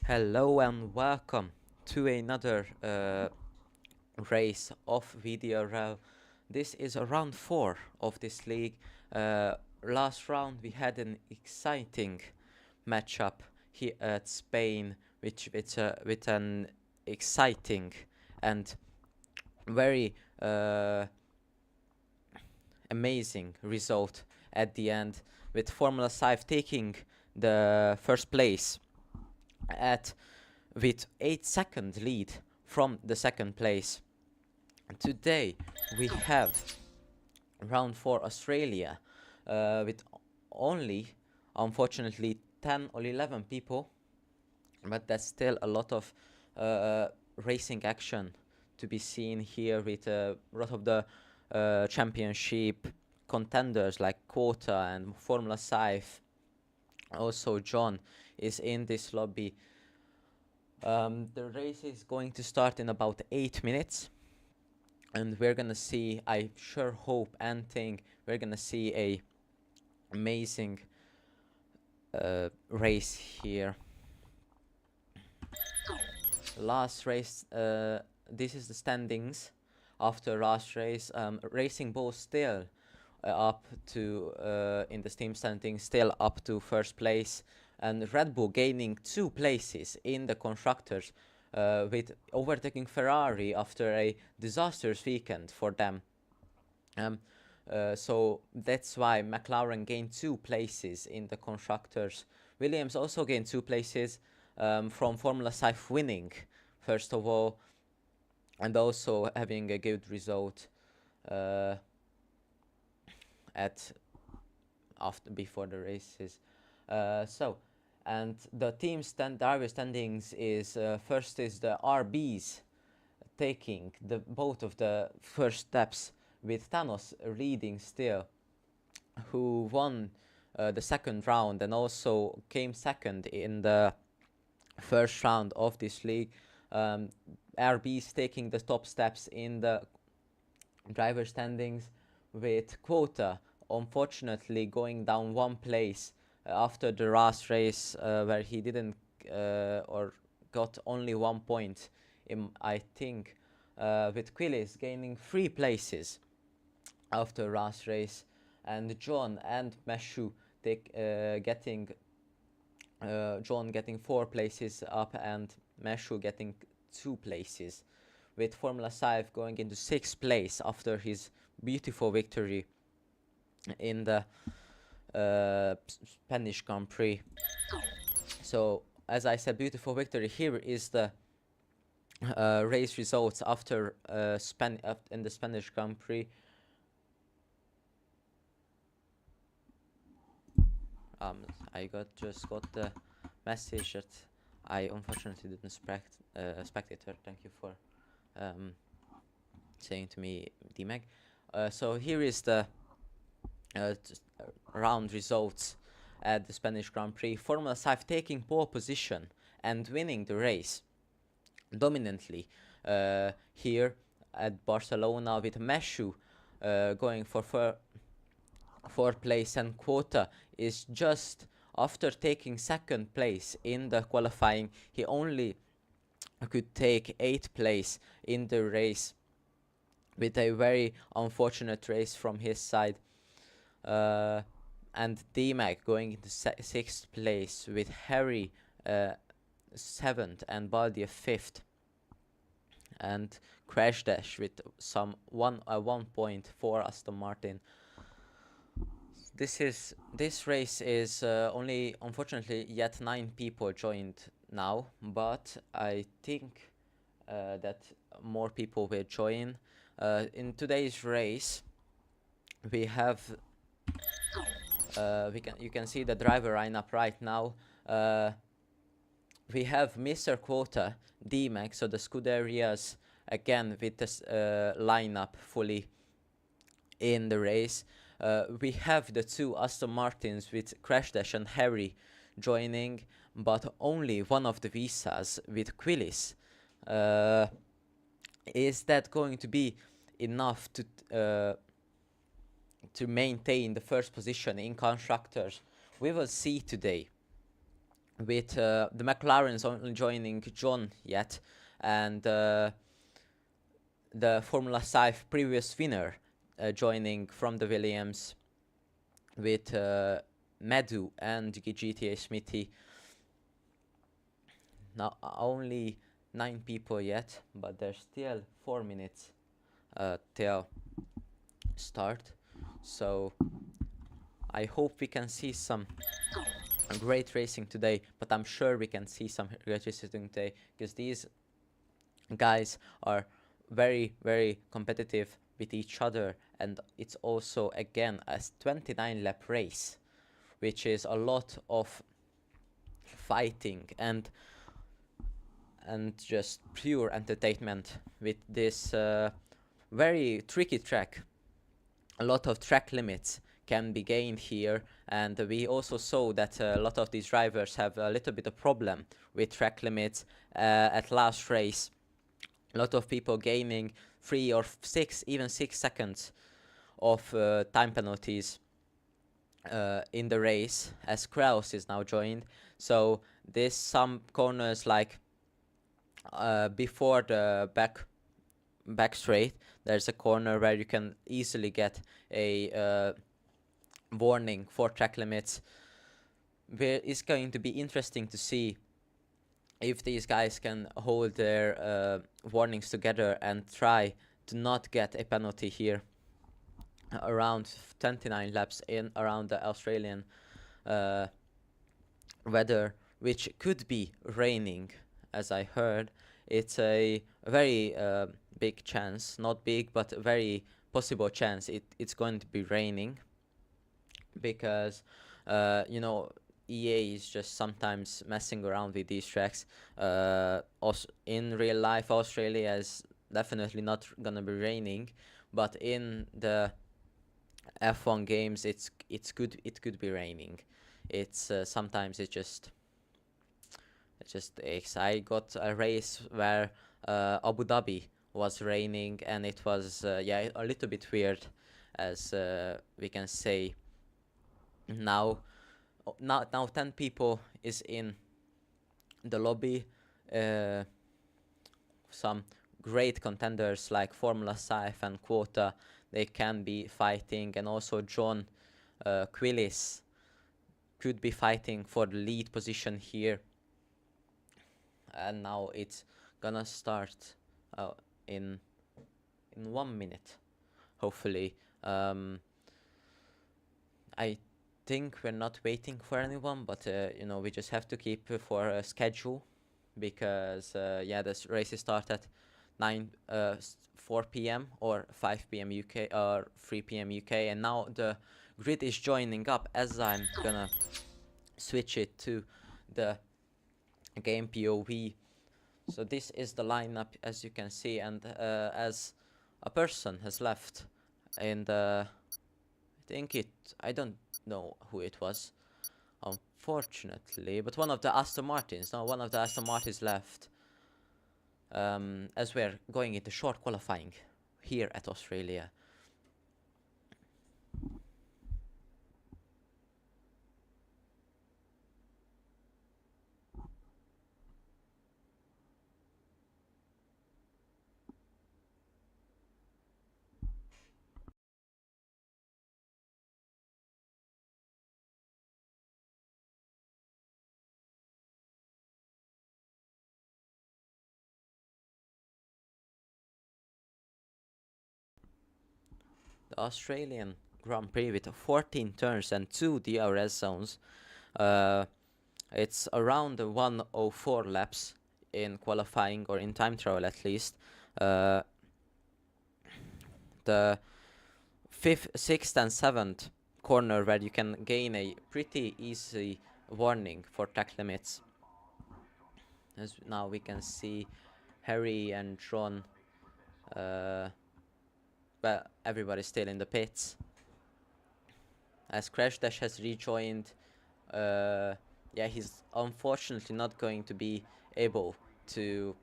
Hello and welcome to another race of VDRL. This is round 4 of this league. Last round we had an exciting matchup here at Spain, which with an exciting and very amazing result at the end, with Formula 5 taking the first place at with 8-second lead from the second place. Today we have round 4 Australia with only, unfortunately, 10 or 11 people, but that's still a lot of racing action to be seen here, with a lot of the championship contenders like Quota and Formula 5. Also John is in this lobby. The race is going to start in about 8 minutes, and we're gonna see, I sure hope and think we're gonna see a amazing race here. Last race, this is the standings after last race. Racing Bull still up to in the Steam standings, still up to first place, and Red Bull gaining 2 places in the constructors, with overtaking Ferrari after a disastrous weekend for them. So that's why McLaren gained 2 places in the constructors. Williams also gained 2 places from Formula 5 winning, first of all, and also having a good result before the races. And the team driver standings is first is the RBs taking both of the first steps, with Thanos leading still, who won the second round and also came second in the first round of this league. RBs taking the top steps in the driver standings, with Quota unfortunately going down 1 place after the last race, where he didn't or got only 1 point, I think, with Quillis gaining 3 places after last race, and John and Meshu getting John getting 4 places up and Meshu getting 2 places, with Formula 5 going into 6th place after his beautiful victory in the Spanish Grand Prix. So, as I said, beautiful victory. Here is the race results after in the Spanish Grand Prix. I just got the message that I unfortunately didn't spectator. Thank you for saying to me, DMAG. So here is the round results at the Spanish Grand Prix. Formula 5 taking pole position and winning the race dominantly here at Barcelona, with Meshu going for 4th place, and Quota is just after taking 2nd place in the qualifying. He only could take 8th place in the race, with a very unfortunate race from his side. And D-Mac going into 6th place, with Harry 7th and Baldi 5th, and Crash Dash with some 1 point for Aston Martin. This race is only, unfortunately, yet 9 people joined now, but I think that more people will join. In today's race, we have you can see the driver lineup right now. We have Mr. Quota, D-Max, so the Scuderias again with this lineup fully in the race. We have the 2 Aston Martins with Crash Dash and Harry joining, but only one of the Visas with Quillis. Is that going to be enough to maintain the first position in constructors? We will see today. with the McLarens only joining John yet, and the Formula 5 previous winner joining from the Williams with Medu and GTA Smithy. Now only 9 people yet, but there's still 4 minutes till start. So I hope we can see some great racing today, but I'm sure we can see some great racing today because these guys are very, very competitive with each other, and it's also again a 29 lap race, which is a lot of fighting and just pure entertainment with this very tricky track. A lot of track limits can be gained here, and we also saw that a lot of these drivers have a little bit of problem with track limits at last race. A lot of people gaining 3 or 6, even 6 seconds of time penalties in the race, as Kraus is now joined. So this some corners like before the back straight, there's a corner where you can easily get a warning for track limits. Where it's going to be interesting to see if these guys can hold their warnings together and try to not get a penalty here around 29 laps in around the Australian weather, which could be raining, as I heard. It's a very big chance, not big, but a very possible chance it's going to be raining, because you know, EA is just sometimes messing around with these tracks. Also in real life, Australia is definitely not gonna be raining, but in the F1 games, it could be raining. It's sometimes it just takes. I got a race where Abu Dhabi was raining, and it was yeah, a little bit weird, as we can say. Now 10 people is in the lobby. Some great contenders like Formula Saif and Quota, they can be fighting, and also John Quillis could be fighting for the lead position here. And now it's gonna start in 1 minute, hopefully. I think we're not waiting for anyone, but you know, we just have to keep for a schedule, because yeah, this race start at 4 p.m. or 5 p.m. UK or 3 p.m. UK, and now the grid is joining up as I'm gonna switch it to the game POV. So this is the lineup, as you can see, and as a person has left in the, I don't know who it was, unfortunately, but one of the Aston Martins left, as we're going into short qualifying here at Australia. The Australian Grand Prix with 14 turns and 2 DRS zones. It's around 104 laps in qualifying, or in time trial at least. The 5th, 6th and 7th corner, where you can gain a pretty easy warning for track limits. As now we can see Harry and John, but everybody's still in the pits. As Crash Dash has rejoined, yeah, he's unfortunately not going to be able to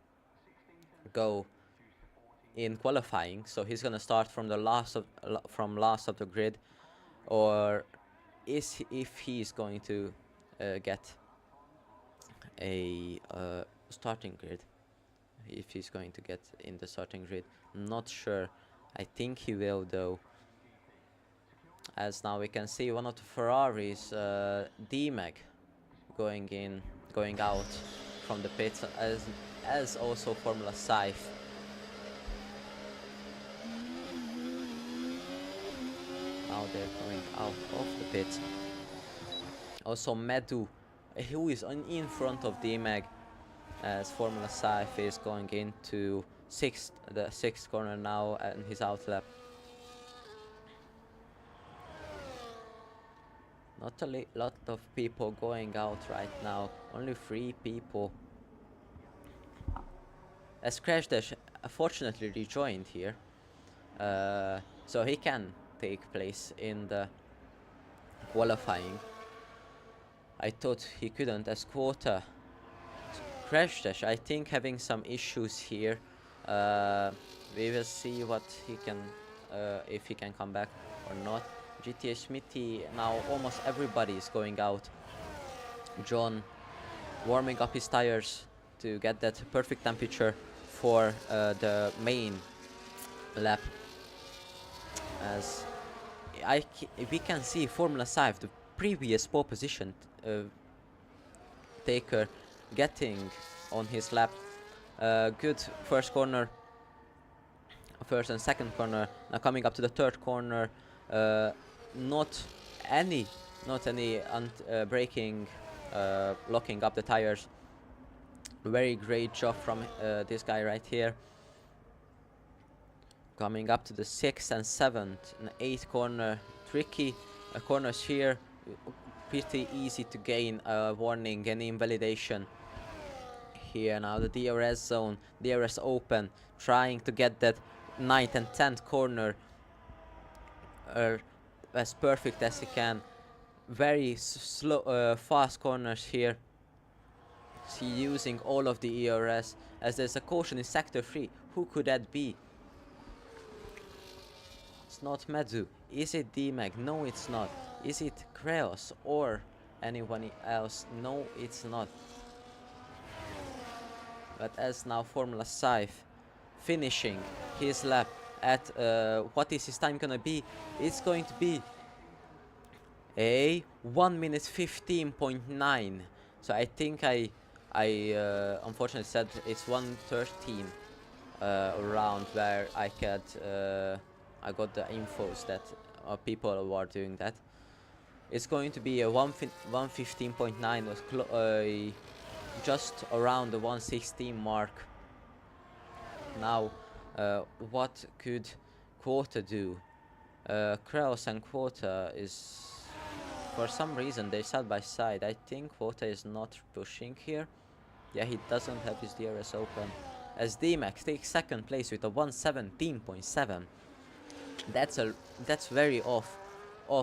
go in qualifying, so he's gonna start from the last of the grid, or if he's going to get a starting grid. If he's going to get in the starting grid, not sure. I think he will though. As now we can see one of the Ferraris, D-Mag, going out from the pits, as also Formula Scythe. Now they're coming out of the pits. Also Medu, who is in front of D-Mag, as Formula Scythe is going into the sixth corner now and his outlap. Not a lot of people going out right now, only 3 people. As Crash Dash fortunately rejoined here, so he can take place in the qualifying. I thought he couldn't, as Quota. Crash Dash, I think, having some issues here. We will see what he can, if he can come back or not. GTA Smithy, now almost everybody is going out. John warming up his tires to get that perfect temperature for the main lap. As we can see Formula Scythe, the previous pole position taker, getting on his lap. Good first corner, first and second corner. Now coming up to the third corner, not any braking, locking up the tires. Very great job from this guy right here. Coming up to the 6th and 7th and 8th corner, tricky corners here, pretty easy to gain a warning and invalidation. Here now the DRS zone, DRS open, trying to get that 9th and 10th corner as perfect as he can. Very slow, fast corners here. See, using all of the ERS, as there's a caution in sector 3. Who could that be? It's not Medu. Is it D-Mag? No, it's not. Is it Kreos or anyone else? No, it's not. But as now Formula Scythe finishing his lap at what is his time gonna be? It's going to be a 1 minute 15.9. So I think I unfortunately said it's 1:13 around where I got the infos that people were doing that. It's going to be a 1:15.9, was just around the 1:16 mark. Now, what could Quota do? Kraus and Quota is, for some reason, they're side by side. I think Quota is not pushing here. Yeah, he doesn't have his DRS open. As D-Max takes second place with a 1:17.7. That's very off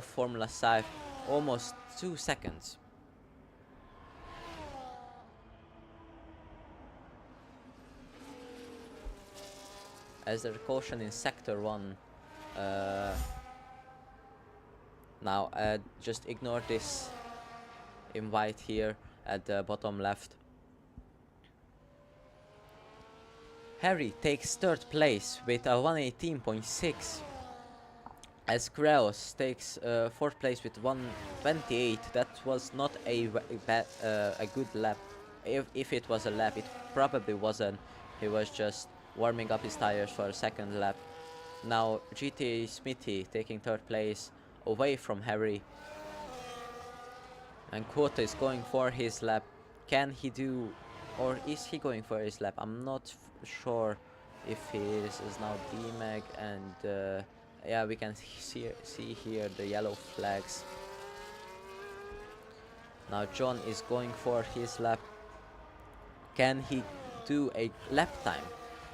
Formula Scythe, almost 2 seconds. As the caution in sector 1. Now just ignore this in white here at the bottom left. Harry takes third place with a 1:18.6. As Kraus takes fourth place with 1:28. That was not a good lap. If it was a lap, it probably wasn't. He was just warming up his tires for a second lap. Now GTA Smithy taking third place away from Harry. And Quota is going for his lap. Can he do, or is he going for his lap? I'm not sure if he is now D-Mag, and yeah, we can see here the yellow flags. Now John is going for his lap. Can he do a lap time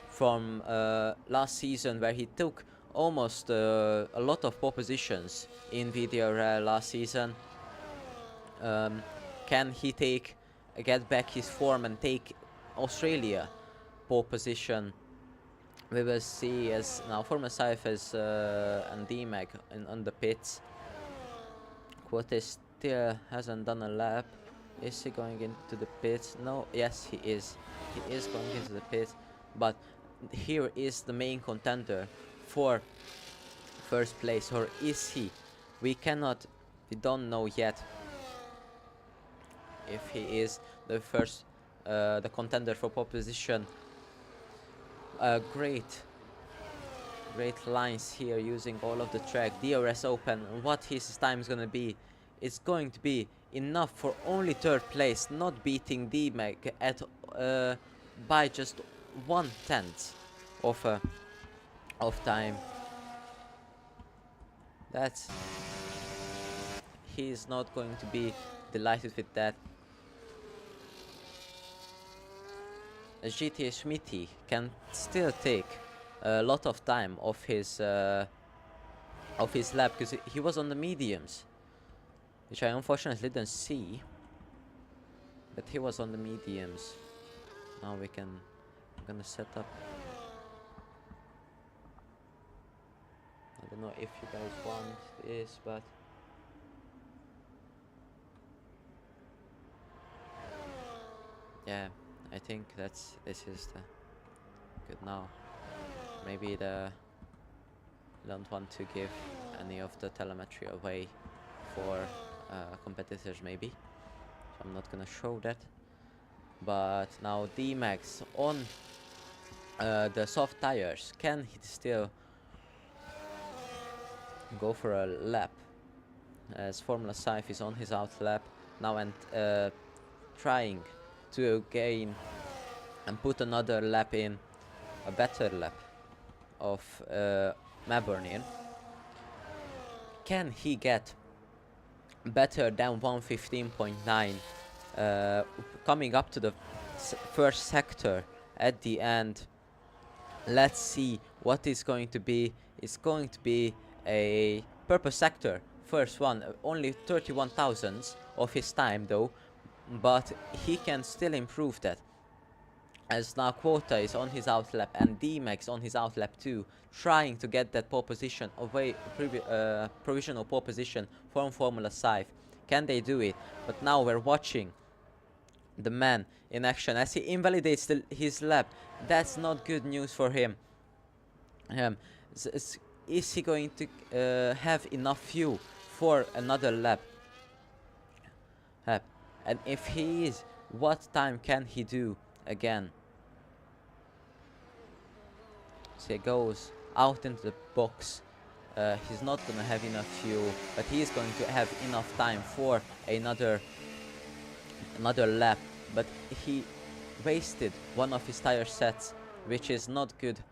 from last season, where he took almost a lot of pole positions in VDRL last season? Can he get back his form and take Australia pole position? We will see, as now Formula Scythe and D-Mag on the pits. Quote still hasn't done a lap. Is he going into the pit? No, yes he is. He is going into the pit, but here is the main contender for first place, or is he? We don't know yet if he is the contender for pole position. Great lines here using all of the track. DRS open. What his time is gonna be? It's going to be enough for only third place, not beating D-Mag at by just 1/10 of time. That's he's not going to be delighted with that. GTA Schmitty can still take a lot of time off his lap because he was on the mediums, which I unfortunately didn't see, but he was on the mediums. Now I'm gonna set up. I don't know if you guys want this, but yeah, I think this is the good now. Maybe don't want to give any of the telemetry away for competitors, maybe, so I'm not gonna show that. But now D-Max on the soft tires, can he still go for a lap, as Formula Scythe is on his out lap now and trying to gain and put another lap in, a better lap of Maburn in. Can he get better than 1:15.9 coming up to the first sector at the end? Let's see what is going to be. It's going to be a purple sector, first one, only 31 thousandths of his time though, but he can still improve that, as now Quota is on his outlap and D-Max on his outlap too, trying to get that pole position away, provisional pole position from Formula Scythe. Can they do it? But now we're watching the man in action as he invalidates his lap. That's not good news for him. Is he going to have enough fuel for another lap? And if he is, what time can he do again? So he goes out into the box. He's not gonna have enough fuel, but he is going to have enough time for another lap. But he wasted one of his tire sets, which is not good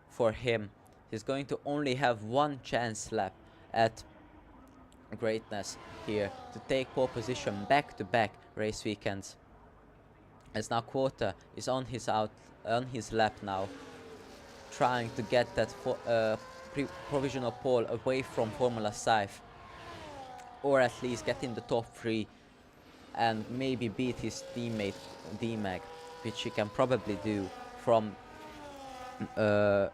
for him. He's going to only have one chance lap at greatness here to take pole position back-to-back race weekends. As now Quota is on his lap now, trying to get that provisional pole away from Formula Scythe, or at least get in the top 3 and maybe beat his teammate D-Mag, which he can probably do from the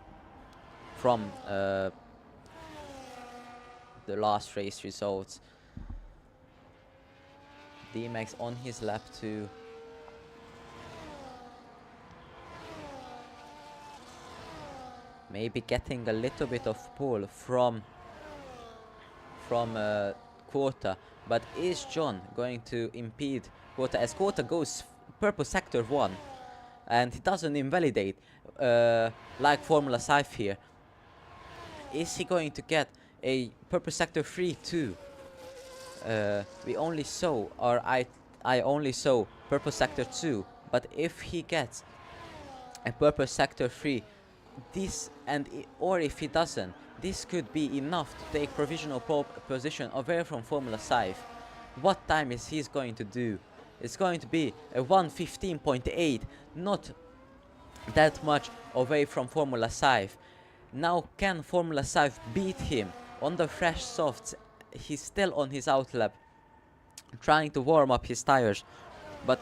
last race results. D-Mag's on his lap too. Maybe getting a little bit of pull from Quota, but is John going to impede Quota as Quota goes purple sector 1 and he doesn't invalidate like Formula Scythe here? Is he going to get a purple sector 3 too? We only saw, or I only saw purple sector 2, but if he gets a purple sector 3, this or if he doesn't, this could be enough to take provisional pole position away from Formula Scythe. What time is he going to do? It's going to be a 1:15.8, not that much away from Formula Scythe. Now can Formula Scythe beat him on the fresh softs? He's still on his outlap, trying to warm up his tires, but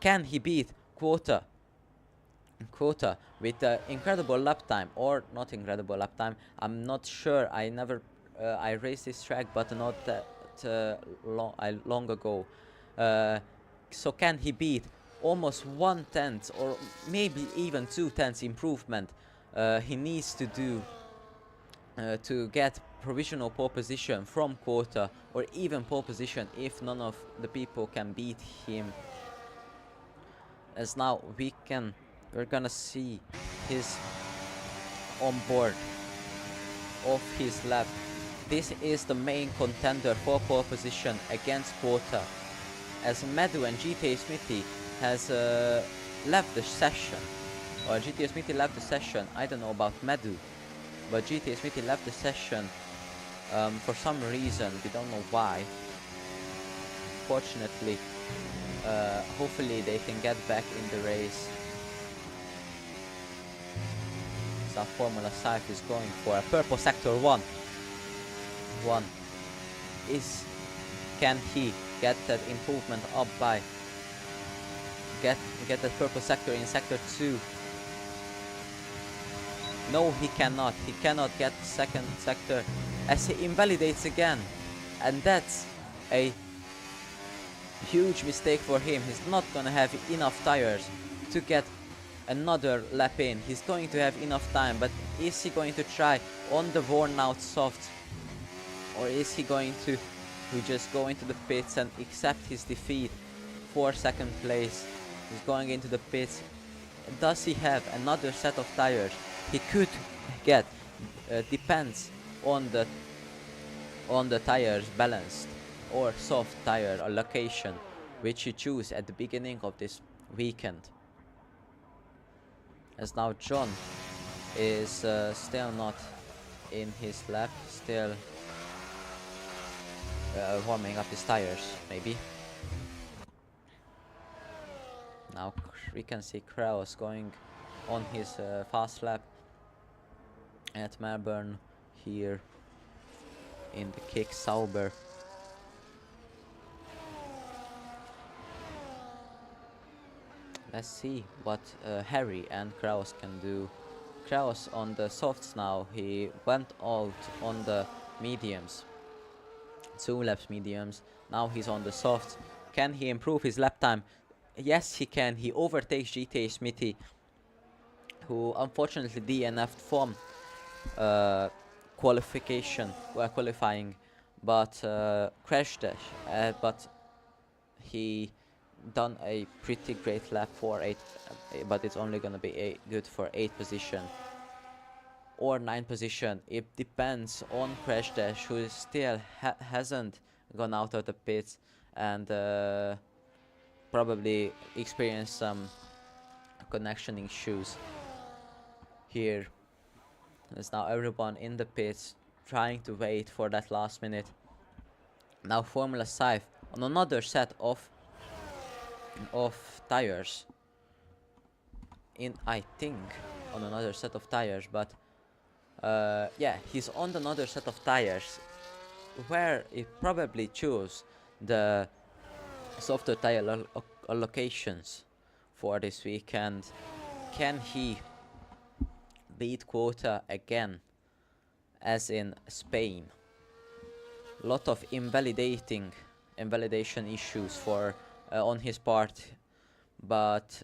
can he beat Quota with incredible lap time, or not incredible lap time? I'm not sure. I raced this track, but not that long ago. So can he beat almost 1/10 or maybe even 2/10 improvement he needs to do to get provisional pole position from quota, or even pole position if none of the people can beat him. As now we're gonna see his onboard of his lap. This is the main contender for pole position against quota, as Medu and GTA Smithy has left the session, or GTA Smithy left the session. I don't know about Medu, but GTA Smithy left the session for some reason. We don't know why. Fortunately, hopefully they can get back in the race. So Formula Scythe is going for a purple sector 1. Can he get that improvement up by get that purple sector in sector 2? No, he cannot. He cannot get the second sector, as he invalidates again, and that's a huge mistake for him. He's not gonna have enough tires to get another lap in. He's going to have enough time, but is he going to try on the worn out soft, or is he going to just go into the pits and accept his defeat for second place? He's going into the pits. Does he have another set of tires he could get? Depends on the tires balanced or soft tire allocation which you choose at the beginning of this weekend. As now John is still not in his lap, still warming up his tires, maybe. Now we can see Kraus going on his fast lap at Melbourne here in the Kick Sauber. Let's see what Harry and Kraus can do. Kraus on the softs now. He went out on the mediums, 2 laps mediums. Now he's on the softs. Can he improve his lap time? Yes, he can. He overtakes GTA Smithy, who unfortunately DNF'd from qualifying, but crash dash. But he done a pretty great lap for 8, but it's only gonna be good for 8th position or 9th position. It depends on Crash Dash, who still hasn't gone out of the pits and probably experienced some connection issues here. There's now everyone in the pits trying to wait for that last minute. Now Formula Scythe on another set of tires, I think on another set of tires, but yeah, he's on another set of tires where it probably chose the softer tire allocations for this weekend. Can he beat quota again as in Spain? Lot of invalidation issues for on his part, but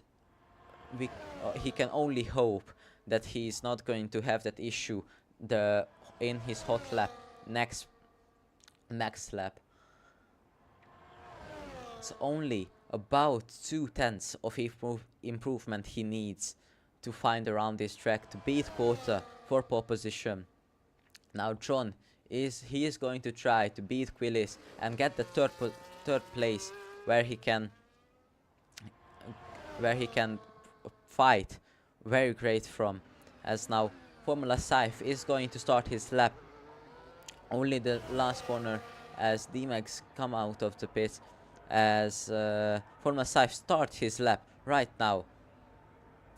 he can only hope that he's not going to have that issue in his hot lap next lap. It's only about 2/10 of improvement he needs to find around this track to beat quota for pole position. Now John is going to try to beat Quillis and get the third place, where he can fight very great from. As now Formula Scythe is going to start his lap, only the last corner as D-Max come out of the pits, as Formula Scythe start his lap right now.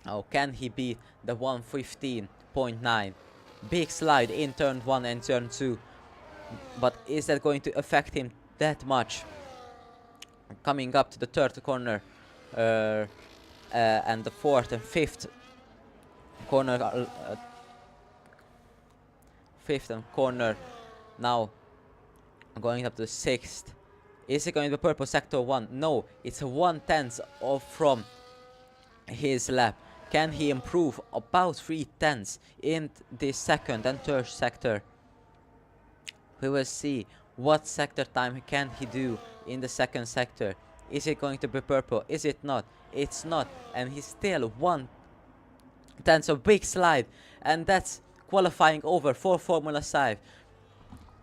Oh, can he beat the 1:15.9? Big slide in turn 1 and turn 2, but is that going to affect him that much? Coming up to the third corner and the fourth and fifth corner, fifth and corner, now going up to the sixth Is it going to be purple sector 1? No, it's a 1/10 off from his lap. Can he improve about 3/10 in the second and third sector? We will see what sector time can he do in the second sector. Is it going to be purple? Is it not? It's not, and he's still 1/10, a big slide, and that's qualifying over for Formula 5.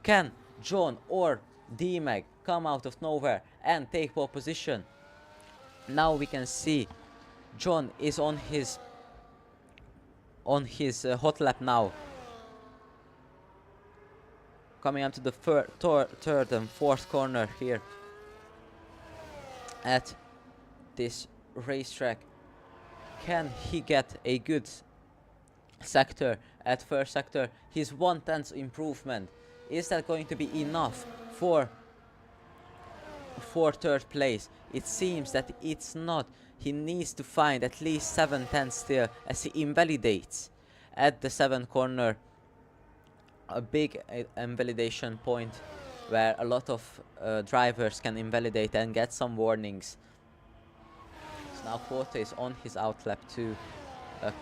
Can John or D-Mag come out of nowhere and take pole position? Now we can see John is on his hot lap now, coming up to the third and fourth corner here at this racetrack. Can he get a good sector at first sector? His 1/10 improvement, is that going to be enough for third place? It seems that it's not. He needs to find at least 7/10 still, as he invalidates at the 7th corner. A big invalidation point where a lot of drivers can invalidate and get some warnings. So now Quota is on his out lap to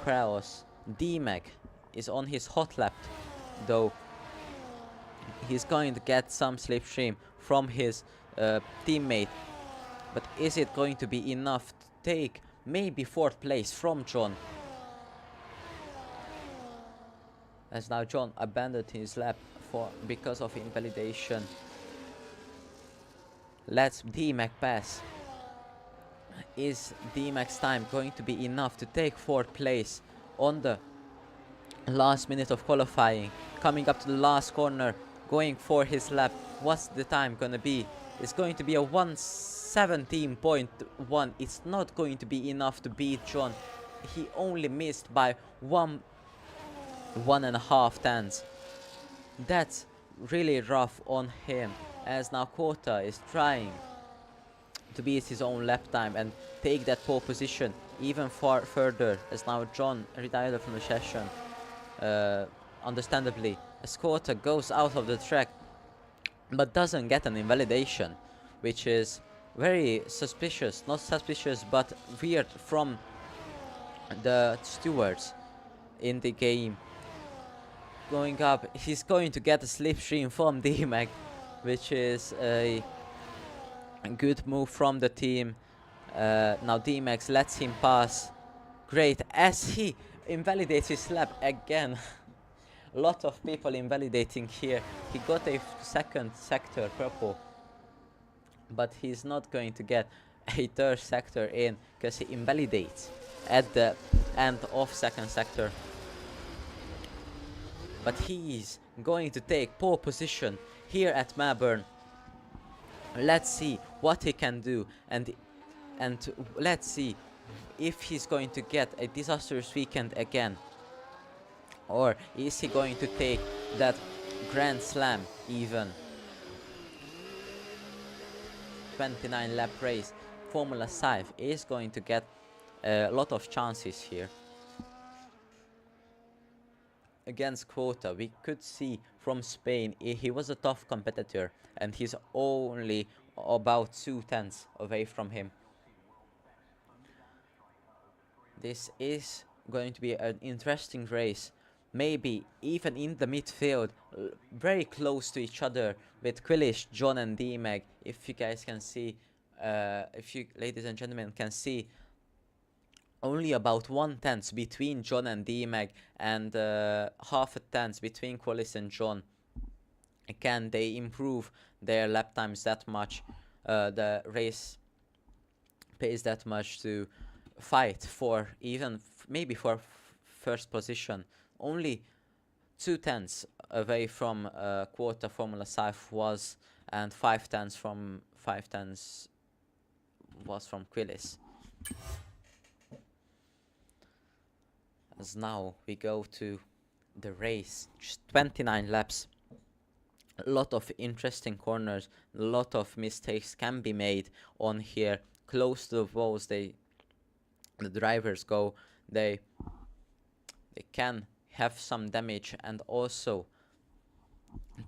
Kraus. D-Mag is on his hot lap, though he's going to get some slipstream from his teammate. But is it going to be enough to take maybe 4th place from John? As now John abandoned his lap because of invalidation. Let's D-Mag pass. Is D-Mag's time going to be enough to take 4th place on the last minute of qualifying? Coming up to the last corner, going for his lap. What's the time gonna be? It's going to be a 1:17.1. It's not going to be enough to beat John. He only missed by 1.5 tenths. That's really rough on him, as now Kota is trying to beat his own lap time and take that pole position even far further, as now John retired from the session, understandably, as Kota goes out of the track but doesn't get an invalidation, which is very suspicious. Not suspicious, but weird from the stewards in the game. Going up, he's going to get a slipstream from D-Mag, which is a good move from the team. Now D-Max lets him pass. Great, as he invalidates his lap again. A lot of people invalidating here. He got a 2nd sector purple, but he's not going to get a 3rd sector in because he invalidates at the end of 2nd sector. But he's going to take pole position here at Melbourne. Let's see what he can do, and let's see if he's going to get a disastrous weekend again, or is he going to take that Grand Slam even. 29 lap race. Formula 5 is going to get a lot of chances here. Against Quota, we could see from Spain he was a tough competitor, and he's only about 2/10 away from him. This is going to be an interesting race, maybe even in the midfield, very close to each other with Quillish, John and D-Mag. If you guys can see, if you ladies and gentlemen can see, only about 1/10 between John and D-Mag, and half a tenth between Quillish and John. Can they improve their lap times that much, the race pace that much, to fight for even maybe for first position? Only 2/10 away from Quota Formula 5 was, and 5/10 was from Quillis. As now we go to the race, just 29 laps. A lot of interesting corners, a lot of mistakes can be made on here. Close to the walls, the drivers go, they can have some damage, and also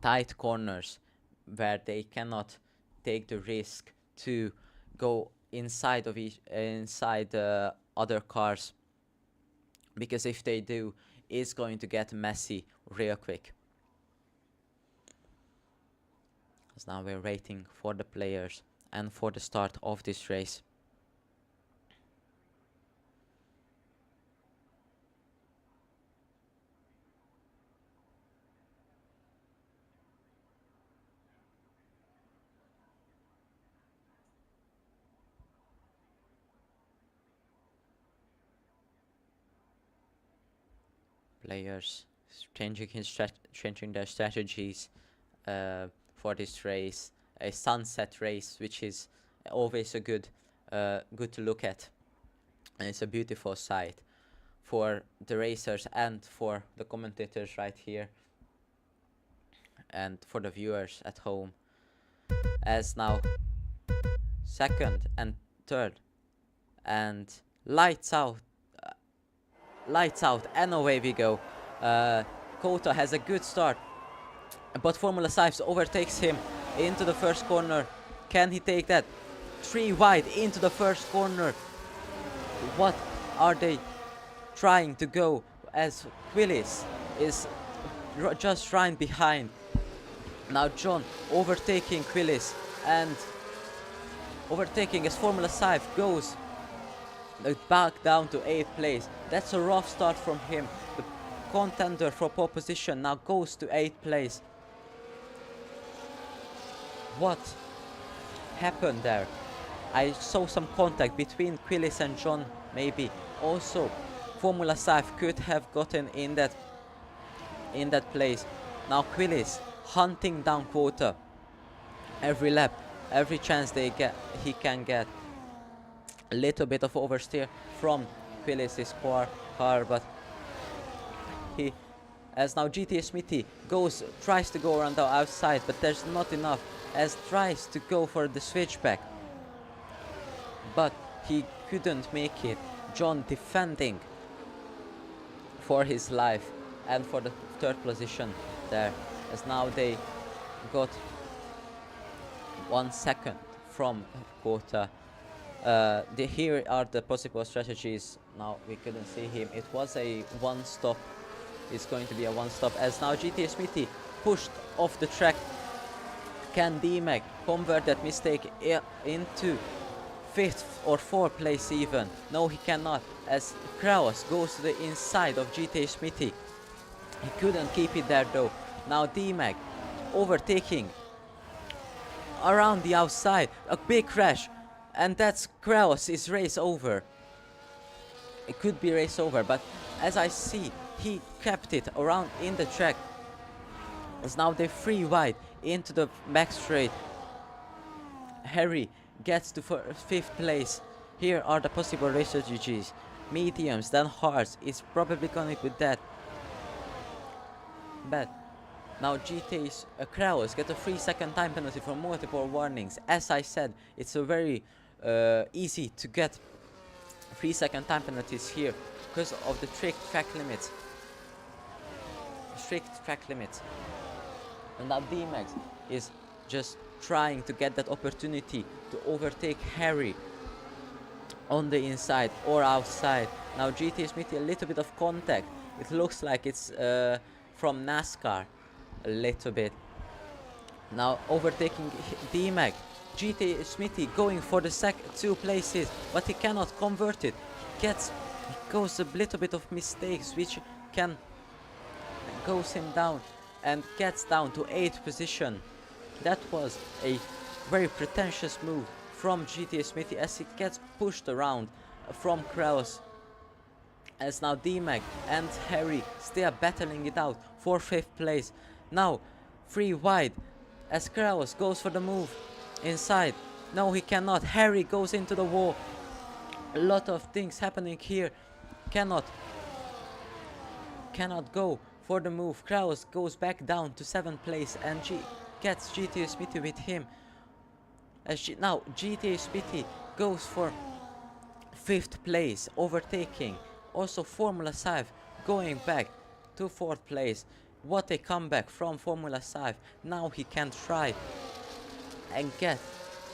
tight corners where they cannot take the risk to go inside of inside other cars, because if they do, it's going to get messy real quick. So now we're waiting for the players and for the start of this race. Players changing their strategies for this race, a sunset race, which is always a good to look at, and it's a beautiful sight for the racers and for the commentators right here, and for the viewers at home. As now second and third, and lights out, and away we go. Kota has a good start, but Formula Sives overtakes him into the first corner. Can he take that? 3 wide into the first corner. What are they trying to go, as Willis is just right behind? Now John overtaking Willis and overtaking as Formula Sive goes back down to 8th place. That's a rough start from him. The contender for pole position now goes to 8th place. What happened there? I saw some contact between Quillis and John, maybe. Also, Formula Sive could have gotten in that place. Now Quillis hunting down Quota every lap, every chance he can get. A little bit of oversteer from Quillis' car, but he, as now GTA Smithy tries to go around the outside, but there's not enough, as tries to go for the switchback, but he couldn't make it. John defending for his life and for the 3rd position there, as now they got 1 second from Quota. Here are the possible strategies. Now we couldn't see him. It was a 1 stop. It's going to be a 1 stop, as now GTA Smithy pushed off the track. Can D-Mag convert that mistake into 5th or 4th place even? No, he cannot, as Kraus goes to the inside of GTA Smithy. He couldn't keep it there though. Now D-Mag overtaking around the outside. A big crash. And that's Kraus' race over. It could be race over, but as I see, he kept it around in the track. As now they're 3 wide into the back straight. Harry gets to 5th place. Here are the possible race strategies. Mediums, then hards. It's probably gonna be that. But now GTA's Kraus get a 3-second time penalty for multiple warnings. As I said, it's a very easy to get 3-second time penalties here because of the strict track limits. And now D-Max is just trying to get that opportunity to overtake Harry on the inside or outside. Now GTA Smithy, a little bit of contact. It looks like it's from NASCAR, a little bit. Now overtaking D-Mag. GTA Smithy going for the 2 places, but he cannot convert it. He goes a little bit of mistakes, which goes him down and gets down to 8th position. That was a very pretentious move from GTA Smithy, as he gets pushed around from Kraus. As now D-Mag and Harry still battling it out for 5th place. Now 3 wide as Kraus goes for the move inside. No, he cannot. Harry goes into the wall. A lot of things happening here. Cannot go for the move. Kraus goes back down to 7th place and gets GTA Smithy with him. Now GTA Smithy goes for 5th place, overtaking. Also Formula 5 going back to 4th place. What a comeback from Formula 5. Now he can try and get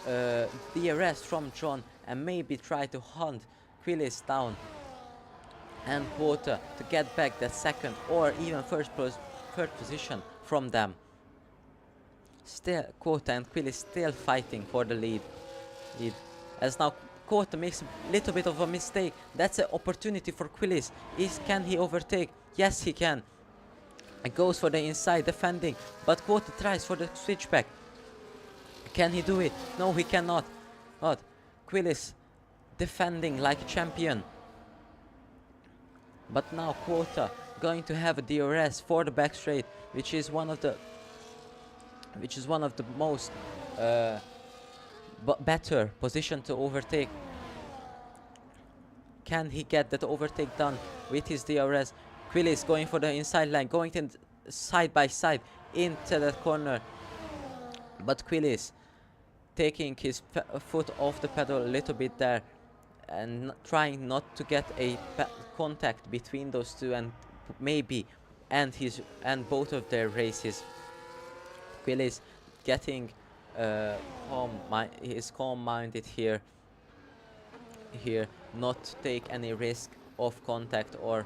the arrest from John and maybe try to hunt Quillis down and Quota to get back that second or even third position from them. Still, Quota and Quillis still fighting for the lead. As now Quota makes a little bit of a mistake. That's an opportunity for Quillis. Can he overtake? Yes, he can. And goes for the inside defending, but Quota tries for the switchback. Can he do it? No, he cannot. But Quillis defending like a champion. But now Quota going to have a DRS for the back straight, which is one of the most better position to overtake. Can he get that overtake done with his DRS? Quillis going for the inside line, going to side by side into that corner. But Quillis taking his foot off the pedal a little bit there and trying not to get a contact between those two and maybe end both of their races. Quillis getting calm-minded here, not to take any risk of contact or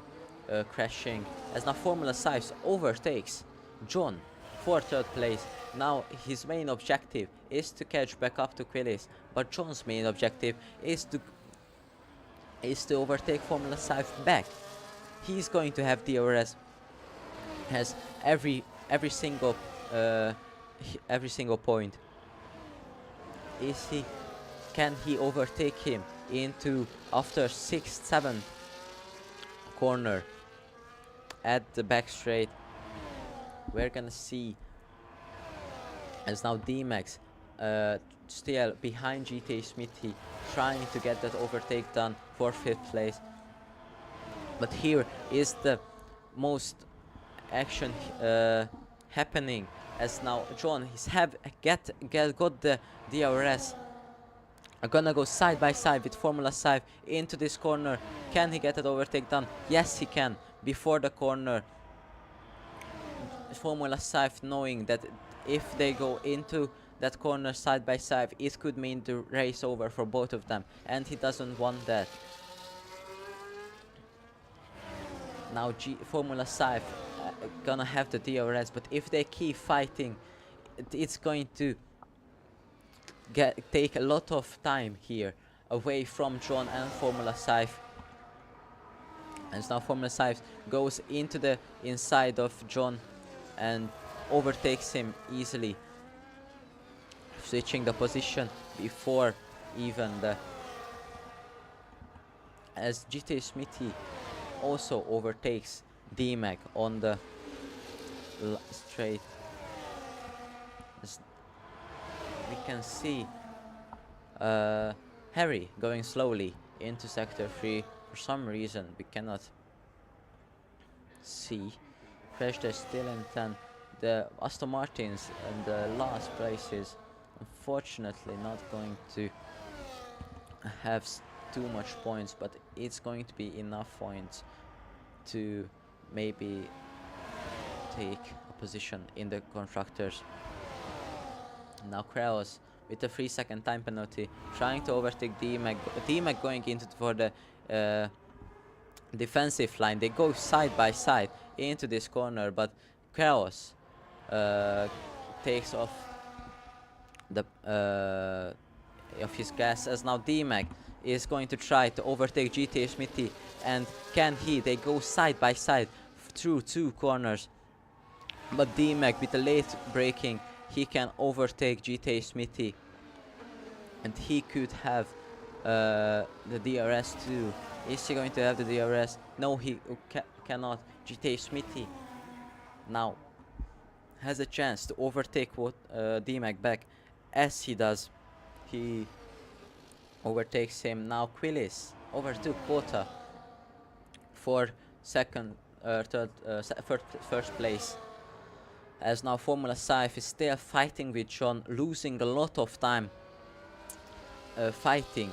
crashing. As now Formula Sives overtakes John for third place. Now his main objective is to catch back up to Quillis, but John's main objective is to overtake Formula Sives back. He's going to have DRS. Has every single point. Can he overtake him into after 6th, 7th corner at the back straight? We're gonna see as now D-Max still behind GTA Smithy, trying to get that overtake done for 5th place. But here is the most action happening, as now John got the DRS. I'm gonna go side by side with Formula Sive into this corner. Can he get that overtake done? Yes, he can. Before the corner, Formula Sive knowing that if they go into that corner side by side, it could mean the race over for both of them, and he doesn't want that. Now Formula Sive gonna have the DRS, but if they keep fighting, it's going to take a lot of time here away from John and Formula Sive. And now Formula Sive goes into the inside of John and overtakes him easily, switching the position before even as GTA Smithy also overtakes D-Mac on the straight. As we can see Harry going slowly into sector 3. For some reason we cannot see. Crash test still in 10. The Aston Martins and the last places unfortunately not going to have too much points, but it's going to be enough points to maybe take a position in the constructors. Now Kraus with a 3-second time penalty, trying to overtake D-Mac. D-Mac going into for the defensive line. They go side by side into this corner, but Kraus takes off the of his gas, as now D-Mac is going to try to overtake GTA Smithy, and can he? They go side by side through 2 corners, but D-Mac with the late braking, he can overtake GTA Smithy, and he could have the DRS too. Is he going to have the DRS? No, he cannot. GTA Smithy now has a chance to overtake D-Mac back, as he does. He overtakes him. Now Quillis overtook Quota for first place. As now Formula Sive is still fighting with John, losing a lot of time fighting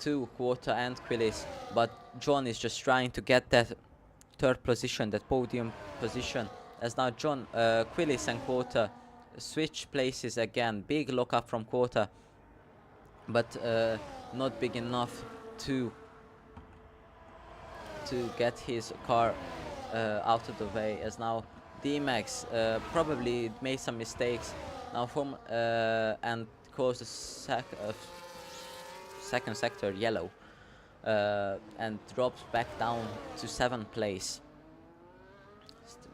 to Quota and Quillis, but John is just trying to get that third position, that podium position. As now Quillis and Quota switch places again. Big lock up from Quota, but not big enough to get his car out of the way, as now D-Max probably made some mistakes now from and caused a second sector yellow and drops back down to 7th place.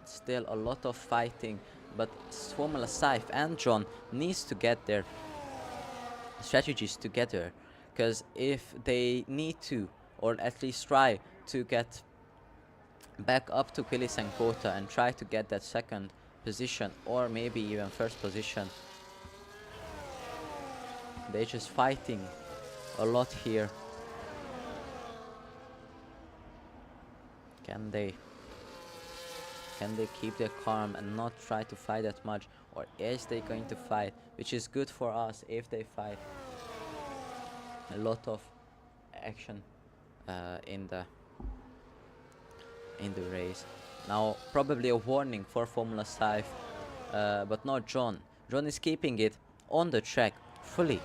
Still a lot of fighting, but Formula Scythe and John needs to get their strategies together, because if they need to, or at least try to get back up to Quillis and Quota and try to get that second position or maybe even first position, they're just fighting a lot here. Can they keep their calm and not try to fight that much, or is they going to fight, which is good for us if they fight. A lot of action in the race. Now probably a warning for Formula Scythe, but not John. John is keeping it on the track fully.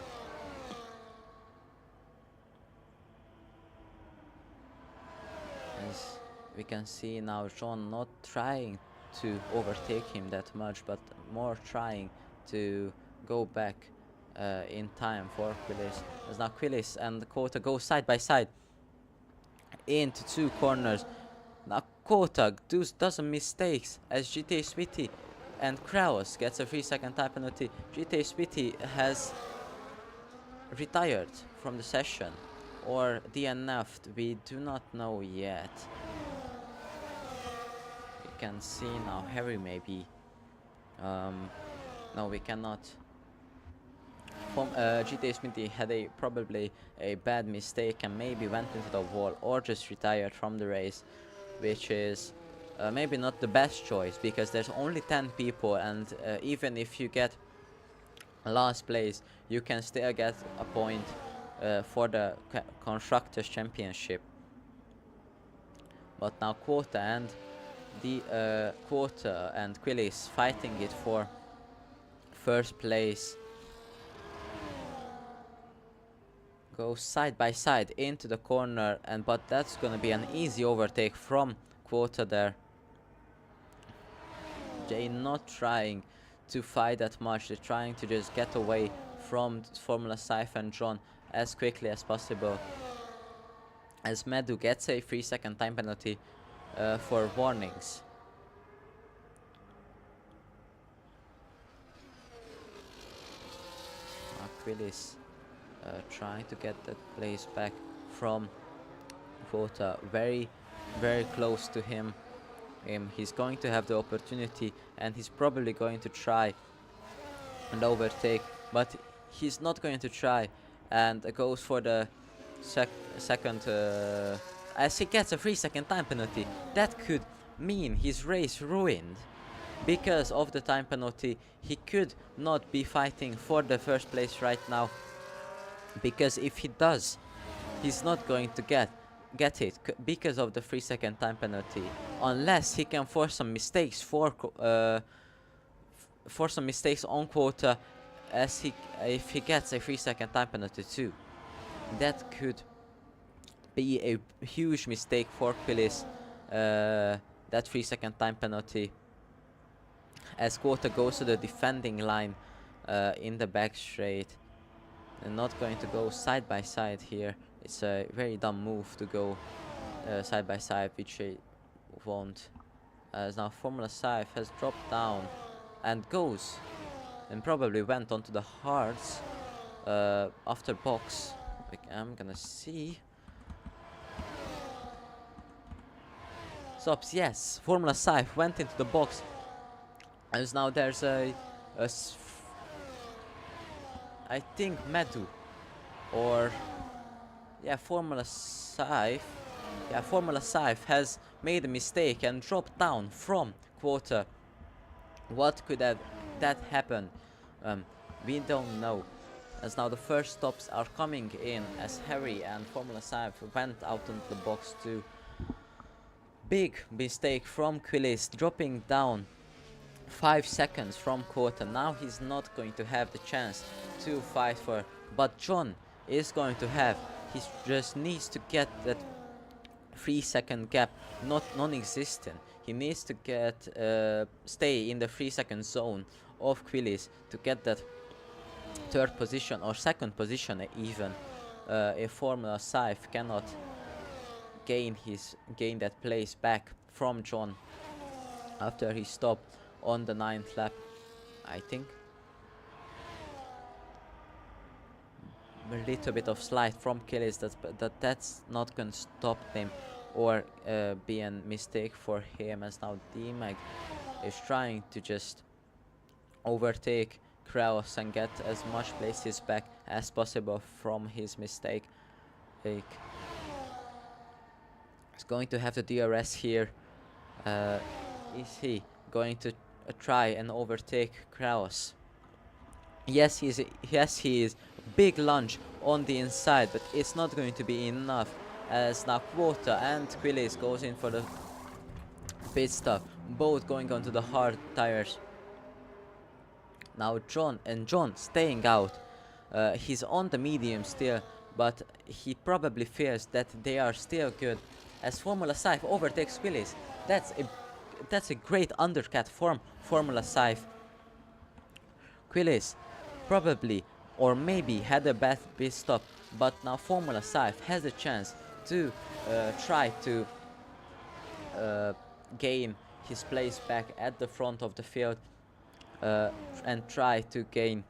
As we can see now, John not trying to overtake him that much, but more trying to go back in time for Quillis. As now Quillis and Quota go side by side into 2 corners. Now Quota does some mistakes as GTA Smitty and Kraus gets a 3-second time penalty. GTA Smitty has retired from the session or DNF'd, we do not know yet. We can see now Harry maybe. No, we cannot. GTA Smithy had probably a bad mistake and maybe went into the wall or just retired from the race, which is maybe not the best choice, because there's only 10 people, and even if you get last place, you can still get a point for the Constructors Championship. But now Quota and Quota and Quillis fighting it for first place. Go side by side into the corner, and but that's gonna be an easy overtake from Quota there. They're not trying to fight that much, they're trying to just get away from Formula Scythe and John as quickly as possible. As Medu gets a 3-second time penalty for warnings. Quillis trying to get that place back from Quota, very close to him. He's going to have the opportunity and he's probably going to try and overtake, but he's not going to try and goes for the second as he gets a 3-second time penalty. That could mean his race ruined. Because of the time penalty, he could not be fighting for the first place right now, because if he does, he's not going to get it because of the 3-second time penalty, unless he can force some mistakes on Quota, as if he gets a 3-second time penalty too. That could be a huge mistake for Quillis, that 3-second time penalty, as Quota goes to the defending line in the back straight. And not going to go side by side here. It's a very dumb move to go side by side, which they won't. As now Formula Scythe has dropped down and goes and probably went onto the hards after box. I'm gonna see. Stops, yes, Formula Scythe went into the box. As now there's I think Medu, or yeah, Formula Scythe. Yeah, Formula Scythe has made a mistake and dropped down from Quota. What could that happen? We don't know. As now the first stops are coming in, as Harry and Formula Scythe went out into the box too. Big mistake from Quillis, dropping down 5 seconds from Quota. Now he's not going to have the chance to fight for, but John is going to have. He just needs to get that 3-second gap, not non-existent. He needs to get stay in the 3-second zone of Quillis to get that third position or second position even. If Formula Scythe cannot gain that place back from John after he stopped on the 9th lap, I think. A little bit of slide from Killis, that's not gonna stop him or be a mistake for him, as now D-Mag is trying to just overtake Kraus and get as much places back as possible from his mistake. He's going to have the DRS here. Is he going to try and overtake Kraus? Yes, he is. Big lunge on the inside, but it's not going to be enough, as now Quota and Quillis goes in for the pit stop, both going onto the hard tires. Now John staying out. He's on the medium still, but he probably fears that they are still good, as Formula Scythe overtakes Quillis. That's a great undercut from Formula Scythe. Quillis probably or maybe had a bad pit stop, but now Formula Scythe has a chance to try to gain his place back at the front of the field and try to gain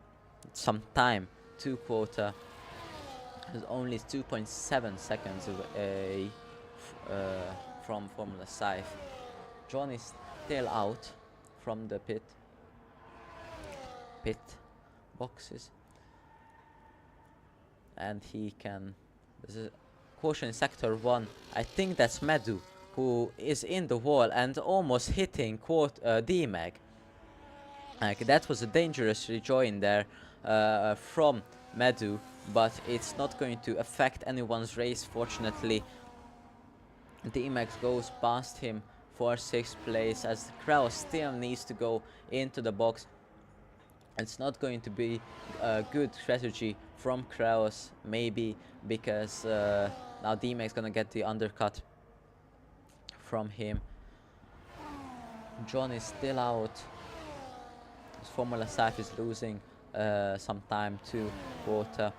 some time to Quota. Is only 2.7 seconds away from Formula Scythe. John is still out from the pit boxes, and he can. There's a caution in sector 1. I think that's Medu, who is in the wall and almost hitting D-Mag. Like, that was a dangerous rejoin there from Medu, but it's not going to affect anyone's race, fortunately. D-Mag goes past him for 6th place, as Kraus still needs to go into the box. It's not going to be a good strategy from Kraus, maybe, because now D-Mag's gonna get the undercut from him. John is still out. Formula Scythe is losing some time to Quota.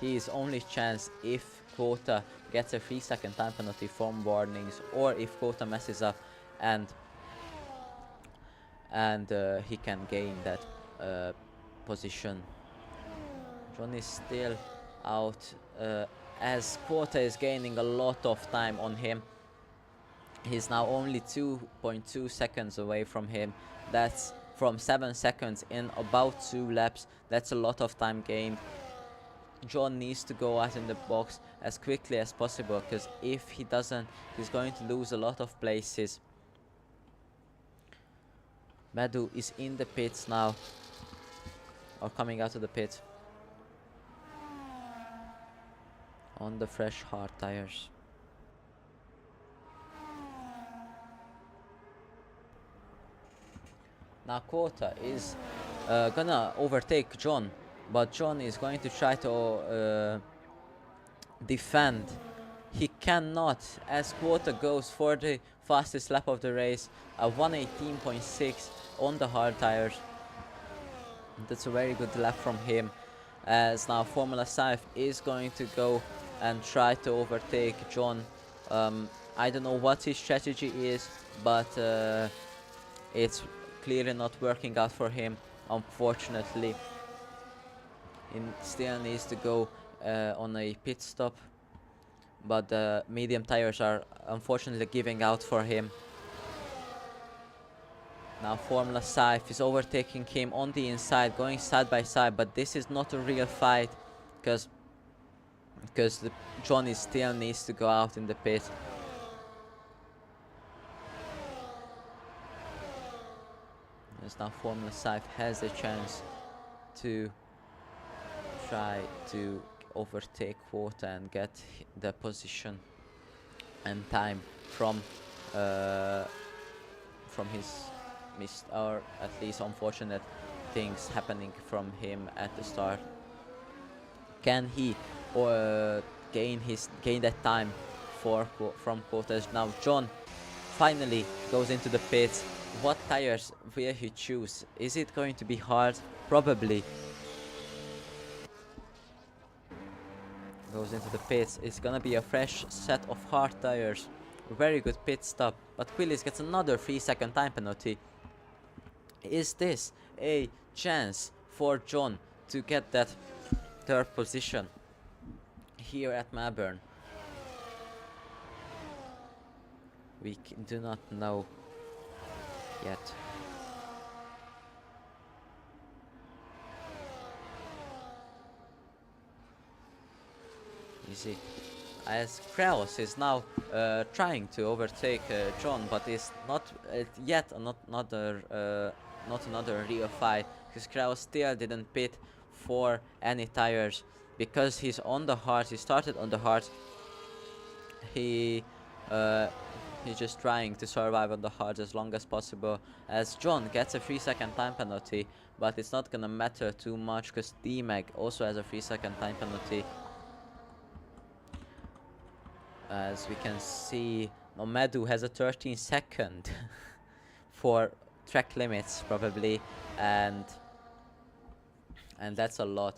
His only chance, if Quota gets a 3-second time penalty from warnings, or if Quota messes up and he can gain that position. John is still out, as Quota is gaining a lot of time on him. He's now only 2.2 seconds away from him. That's from 7 seconds in about 2 laps. That's a lot of time gained. John needs to go out in the box as quickly as possible, because if he doesn't, he's going to lose a lot of places. Medu is in the pits now, or coming out of the pit on the fresh hard tires. Now Quota is gonna overtake John, but John is going to try to defend. He cannot, as Quota goes for the fastest lap of the race, a 118.6 on the hard tires. That's a very good lap from him, as now Formula Scythe is going to go and try to overtake John. I don't know what his strategy is, but it's clearly not working out for him, unfortunately. He still needs to go on a pit stop, but the medium tires are unfortunately giving out for him. Now Formula Scythe is overtaking him on the inside, going side by side, but this is not a real fight, because Johnny still needs to go out in the pit. As now Formula Scythe has a chance to try to overtake Quota and get the position and time from from his or at least unfortunate things happening from him at the start. Can he gain that time from quotas? Now John finally goes into the pits. What tires will he choose? Is it going to be hard? Probably. Goes into the pits. It's gonna be a fresh set of hard tires. Very good pit stop. But Quillis gets another 3-second time penalty. Is this a chance for John to get that third position here at Melbourne? We do not know yet. Easy. As Kraus is now trying to overtake John, but is not yet not another real fight, because Kraus still didn't pit for any tires because he's on the hard. He started on the hard. He's just trying to survive on the hard as long as possible, as John gets a 3-second time penalty, but it's not gonna matter too much because D-Mag also has a 3-second time penalty. As we can see, Medu has a 13-second for track limits probably, and that's a lot.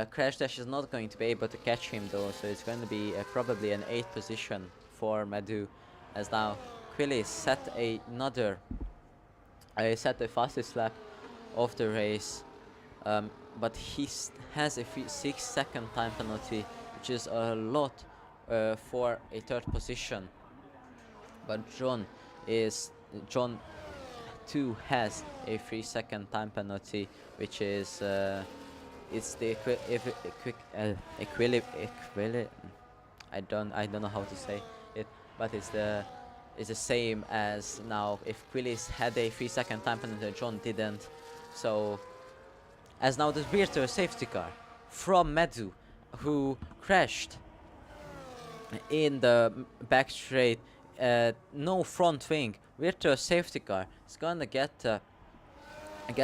Crash Dash is not going to be able to catch him though, so it's going to be probably an 8th position for Medu, as now Quillis set the fastest lap of the race, but he has a 6-second time penalty, which is a lot for a 3rd position. But John too has a 3-second time penalty, which is it's the I don't know how to say it, but it's the same as now if Quillis had a 3-second time penalty, John didn't. So as now the virtual safety car from Medu, who crashed in the back straight, no front wing, virtual safety car is gonna get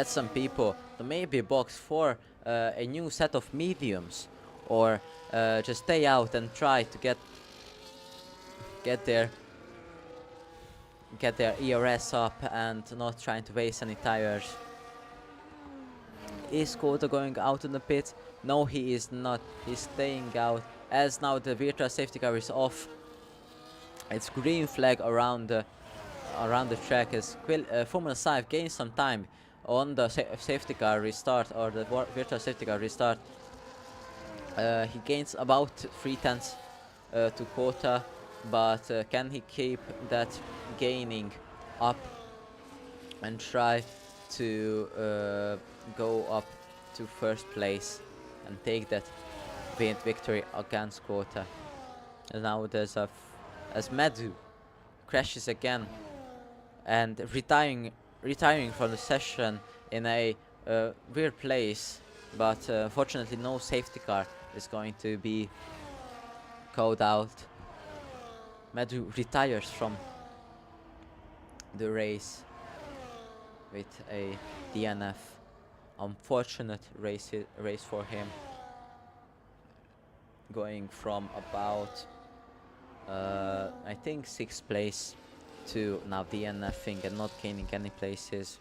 some people to maybe box for a new set of mediums, or just stay out and try to get their ERS up and not trying to waste any tires. Is Kota going out in the pits? No, he is not. He's staying out, as now the virtual safety car is off. It's green flag around the track as Formula 5 gains some time on the safety car restart, or the virtual safety car restart. He gains about 3/10 to Kota, but can he keep that gaining up and try to go up to 1st place and take that victory against Kota? And now there's as Medu crashes again and retiring from the session in a weird place, but fortunately no safety car is going to be called out. Medu retires from the race with a DNF. Unfortunate race for him, going from about I think 6th place to now DNFing and not gaining any places.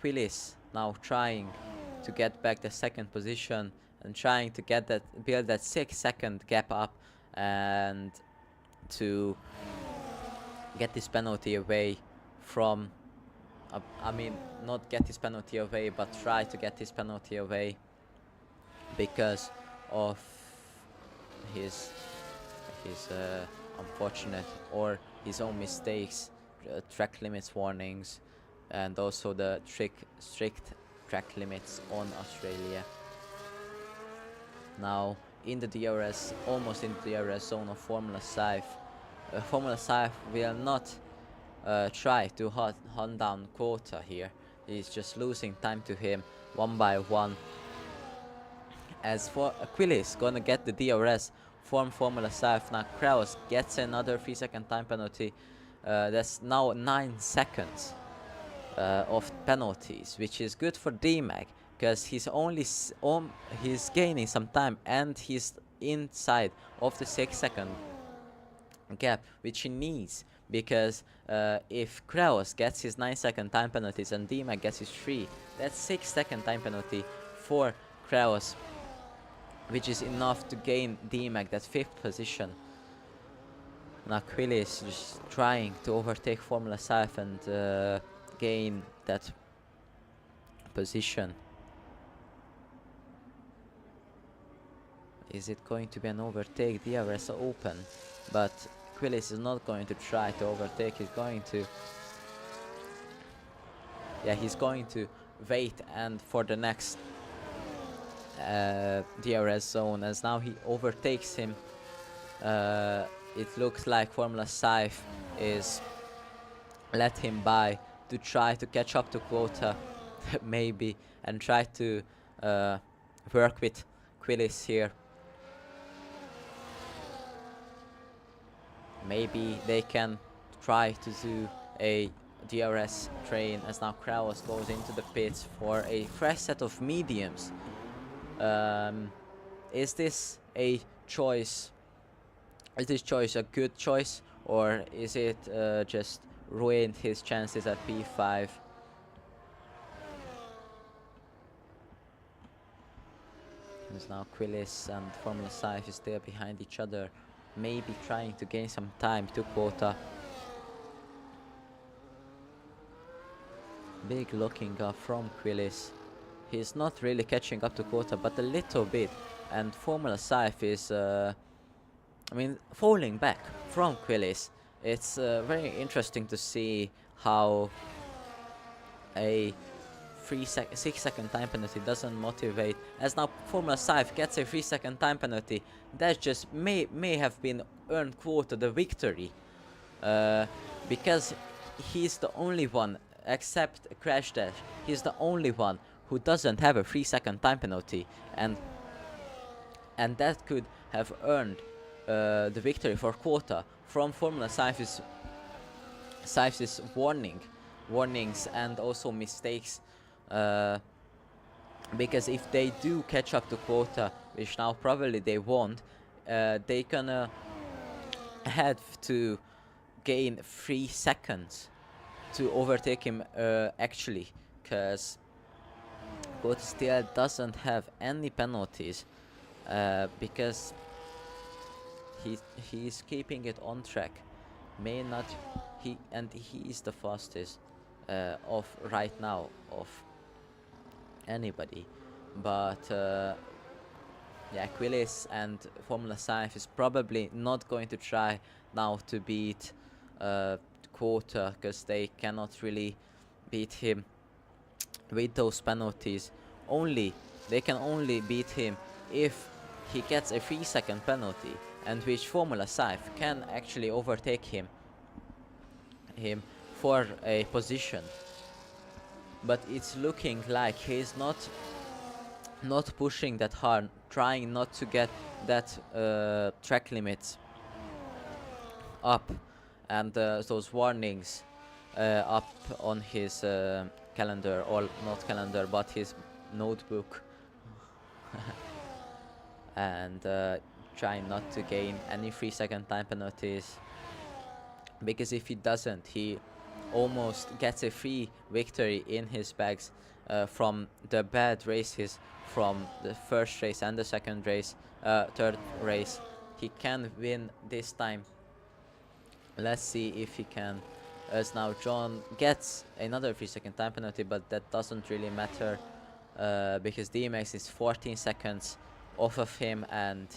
Quillis now trying to get back the 2nd position and trying to build that 6-second gap up, and to get this penalty away from I mean, not get his penalty away, but try to get his penalty away because of his unfortunate or his own mistakes, track limits warnings, and also the strict track limits on Australia. Now in the DRS, almost in the DRS zone of Formula 5. Formula 5 will not try to hunt down Kota here. He's just losing time to him one by one. As for Quillis gonna get the DRS from Formula South. Now Kraus gets another 3-second time penalty. That's now 9 seconds of penalties, which is good for DMAG because he's only he's gaining some time and he's inside of the 6-second gap, which he needs, because if Kraus gets his 9-second time penalties and DMAG gets his 3, that's 6-second time penalty for Kraus, which is enough to gain DMAG that 5th position. Now Quilly is just trying to overtake Formula South and gain that position. Is it going to be an overtake? DRS open, but Quillis is not going to try to overtake. He's going to, yeah, he's going to wait and for the next DRS zone, as now he overtakes him. It looks like Formula South is let him by to try to catch up to quota maybe, and try to work with Quillis here. Maybe they can try to do a DRS train, as now Kraus goes into the pits for a fresh set of mediums. Is this a choice? Is this choice a good choice, or is it just ruined his chances at P5? As now Quillis and Formula South is there behind each other, maybe trying to gain some time to quota. Big looking up from Quillis. He's not really catching up to quota, but a little bit, and Formula South is falling back from Quillis. It's very interesting to see how a 6-second time penalty doesn't motivate, as now Formula South gets a 3-second time penalty that just may have been earned quota the victory, because he's the only one, except Crash Dash, he's the only one who doesn't have a 3-second time penalty, and that could have earned the victory for quota from Formula South's warnings and also mistakes, because if they do catch up to quota, which now probably they won't, they gonna have to gain 3 seconds to overtake him actually, because quota still doesn't have any penalties, because he's keeping it on track. May not he is the fastest of right now of anybody, but yeah, Quillis and Formula South is probably not going to try now to beat quota, because they cannot really beat him with those penalties. They can only beat him if he gets a 3-second penalty, and which Formula South can actually overtake him for a position. But it's looking like he's not pushing that hard, trying not to get that track limits up, and those warnings up on his calendar, or not calendar but his notebook, and trying not to gain any 3-second time penalties, because if he doesn't, he almost gets a free victory in his bags from the bad races from the first race and the second race, third race. He can win this time. Let's see if he can, as now John gets another 3-second time penalty, but that doesn't really matter because DMX is 14 seconds off of him and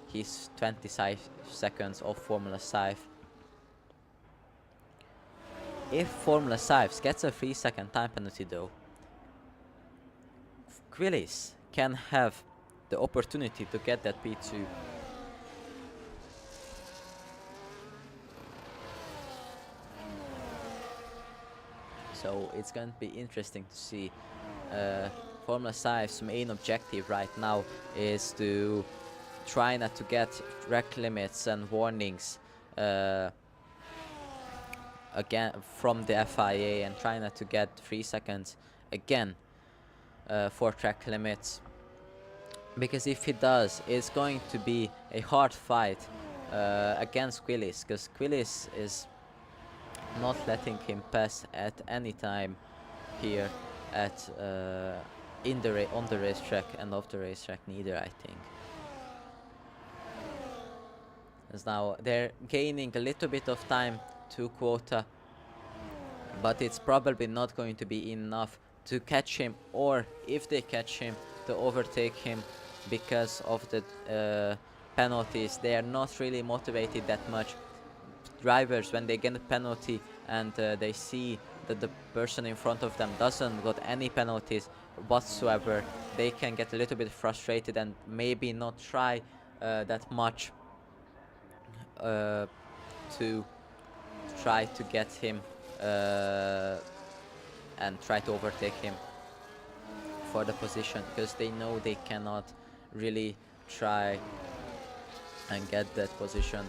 he's 25 seconds off Formula South. If Formula South gets a 3-second time penalty though, Quillis can have the opportunity to get that P2. So it's going to be interesting to see. Formula South's main objective right now is to try not to get track limits and warnings again from the FIA, and try not to get 3 seconds again for track limits, because if he does, it's going to be a hard fight against Quillis, because Quillis is not letting him pass at any time here at on the racetrack, and off the racetrack neither, I think. As now they're gaining a little bit of time to Quota, but it's probably not going to be enough to catch him, or if they catch him, to overtake him, because of the penalties. They are not really motivated that much. Drivers, when they get a penalty and they see that the person in front of them doesn't got any penalties whatsoever, they can get a little bit frustrated and maybe not try that much to try to get him and try to overtake him for the position, because they know they cannot really try and get that position.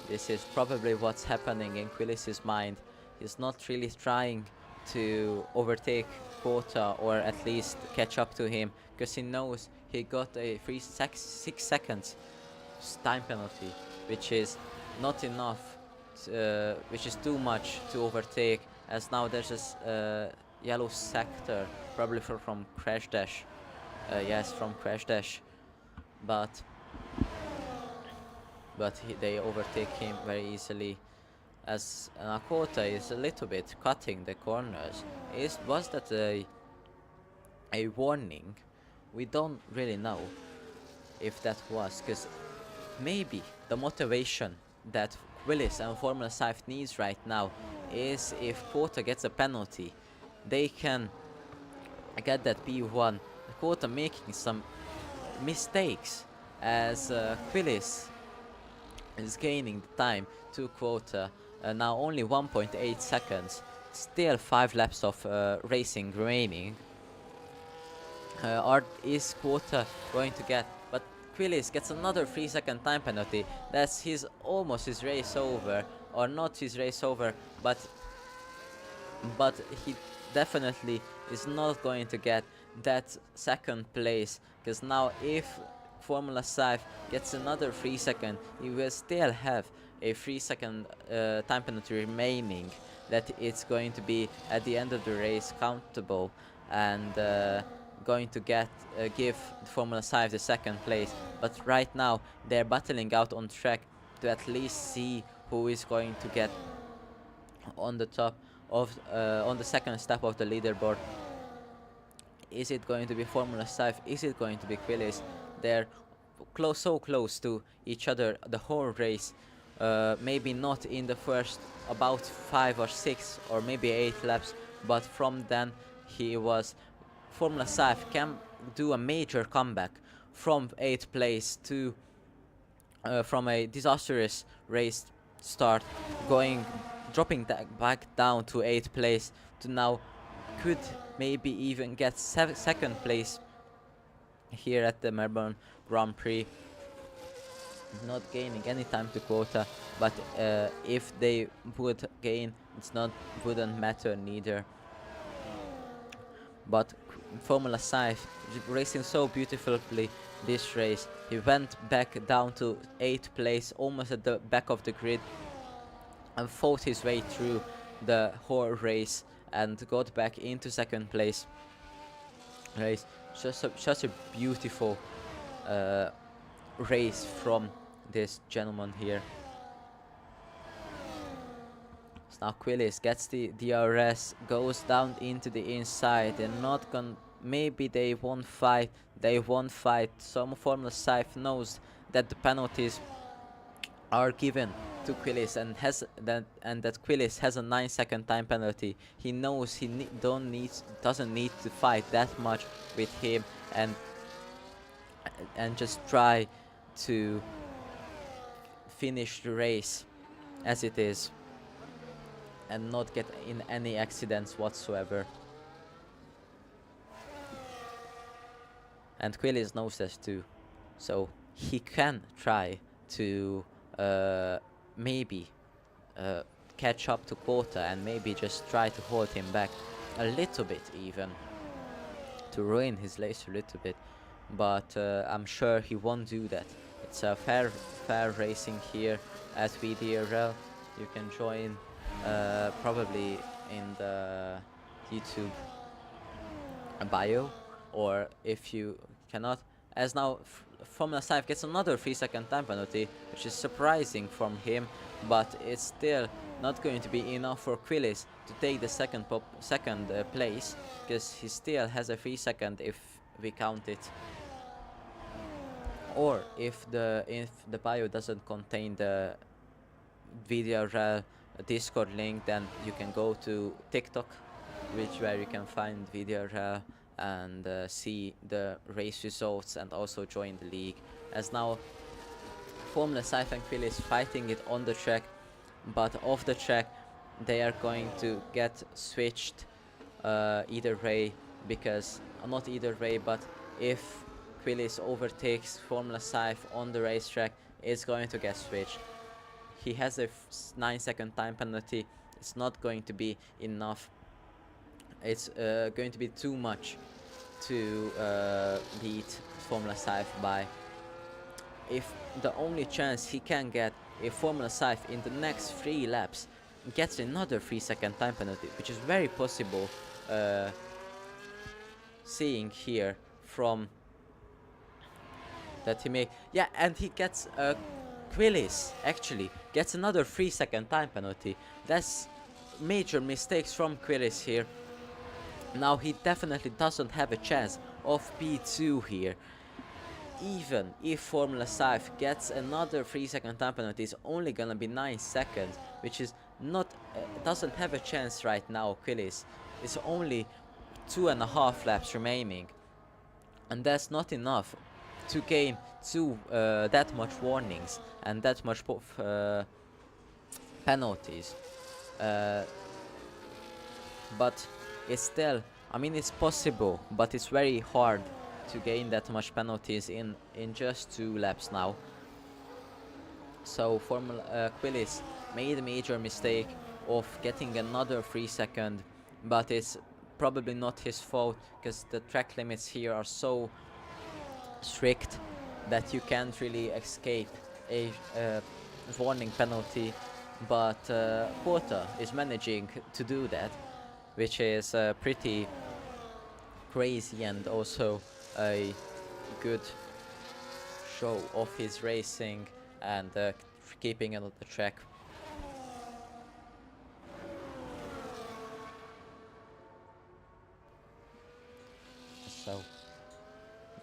This is probably what's happening in Quillis's mind. He's not really trying to overtake Quota, or at least catch up to him, because he knows he got a 6 seconds time penalty, which is not enough, which is too much to overtake, as now there's this yellow sector, probably from Crash Dash. Yes, from Crash Dash, but they overtake him very easily, as Nakota is a little bit cutting the corners. Was that a warning? We don't really know if that was, because maybe the motivation that Quillis and Formula Scythe needs right now is, if Quota gets a penalty, they can get that P1. Quota making some mistakes, as Quillis is gaining the time to Quota. Now only 1.8 seconds, still 5 laps of racing remaining. Is Quota going to get? But Quillis gets another 3-second time penalty. That's almost his race over, or not his race over, but he definitely is not going to get that second place, because now if Formula Scythe gets another 3 seconds, he will still have a 3-second time penalty remaining, that it's going to be at the end of the race countable, and going to give Formula Scythe the second place. But right now they're battling out on track to at least see who is going to get on the top of on the second step of the leaderboard. Is it going to be Formula Scythe? Is it going to be Quillis? They're so close to each other the whole race. Maybe not in the first about 5 or 6 or maybe 8 laps, but from then Formula Scythe can do a major comeback from 8th place to from a disastrous race start, dropping back down to 8th place, to now could maybe even get 2nd place here at the Melbourne Grand Prix. Not gaining any time to Quota, but if they would gain, wouldn't matter neither. But Formula Scythe racing so beautifully this race. He went back down to 8th place, almost at the back of the grid, and fought his way through the whole race and got back into 2nd place. Race such a beautiful race from this gentleman here. So now Quillis gets the DRS, goes down into the inside. They're not gonna. Maybe they won't fight. Some Formula Scythe knows that the penalties are given to Quillis, and that Quillis has a 9-second time penalty. He knows he doesn't need to fight that much with him, and just try to finish the race as it is, and not get in any accidents whatsoever. And Quillis knows that too. So he can try to maybe catch up to Quota and maybe just try to hold him back a little bit, even to ruin his race a little bit, but I'm sure he won't do that. It's a fair racing here at VDRL. You can join probably in the YouTube bio, or if you cannot, as now Formula Saif gets another 3-second time penalty, which is surprising from him, but it's still not going to be enough for Quillis to take the second place, because he still has a 3-second if we count it, or if the bio doesn't contain the VDRL Discord link, then you can go to TikTok, where you can find VDRL and see the race results and also join the league. As now Formula Saif and Quillis fighting it on the track, but off the track they are going to get switched either way, because not either way, but if Quillis overtakes Formula Saif on the racetrack, it's going to get switched. He has a 9-second time penalty. It's not going to be enough. It's going to be too much to beat Formula Saif by. If the only chance he can get, if Formula Saif in the next 3 laps gets another 3-second time penalty, which is very possible, seeing here from that he may, yeah, and he gets Quillis actually gets another 3-second time penalty. That's major mistakes from Quillis here. Now he definitely doesn't have a chance of P2 here. Even if Formula Saif gets another 3-second time penalty, it's only gonna be 9 seconds, which is not, doesn't have a chance right now. Quillis, it's only 2.5 laps remaining, and that's not enough to gain that much warnings and that much penalties. But it's still, I mean, it's possible, but it's very hard to gain that much penalties in just 2 laps now. So Quillis made a major mistake of getting another 3-second, but it's probably not his fault, because the track limits here are so strict that you can't really escape a warning penalty, but Quota is managing to do that, which is pretty crazy and also a good show of his racing and keeping it on the track. So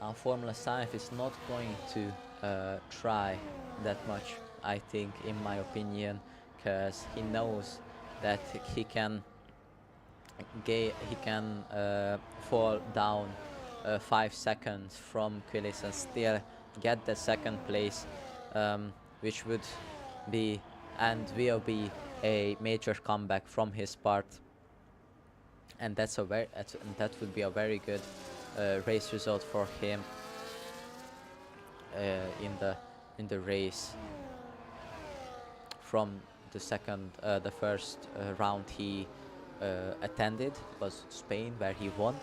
now Formula Saif is not going to try that much, I think, in my opinion, because he knows that he can fall down 5 seconds from Quillis and still get the 2nd place, which would be and will be a major comeback from his part, and that would be a very good race result for him in the race. From the first round he attended was Spain, where he won,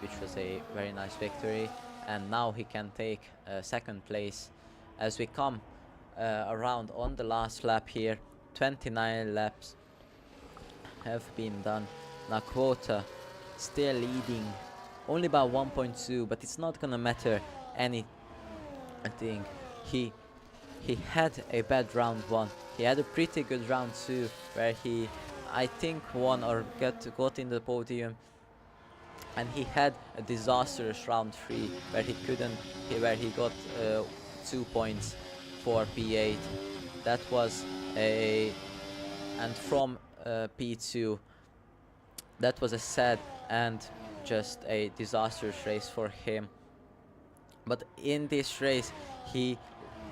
which was a very nice victory, and now he can take 2nd place. As we come around on the last lap here, 29 laps have been done. Now Quota still leading only by 1.2, but it's not gonna matter anything. He had a bad round 1. He had a pretty good round 2, where he, I think, won or got in the podium, and he had a disastrous round 3 where he got 2 points for P8. That was and from P2, that was a sad and just a disastrous race for him. But in this race he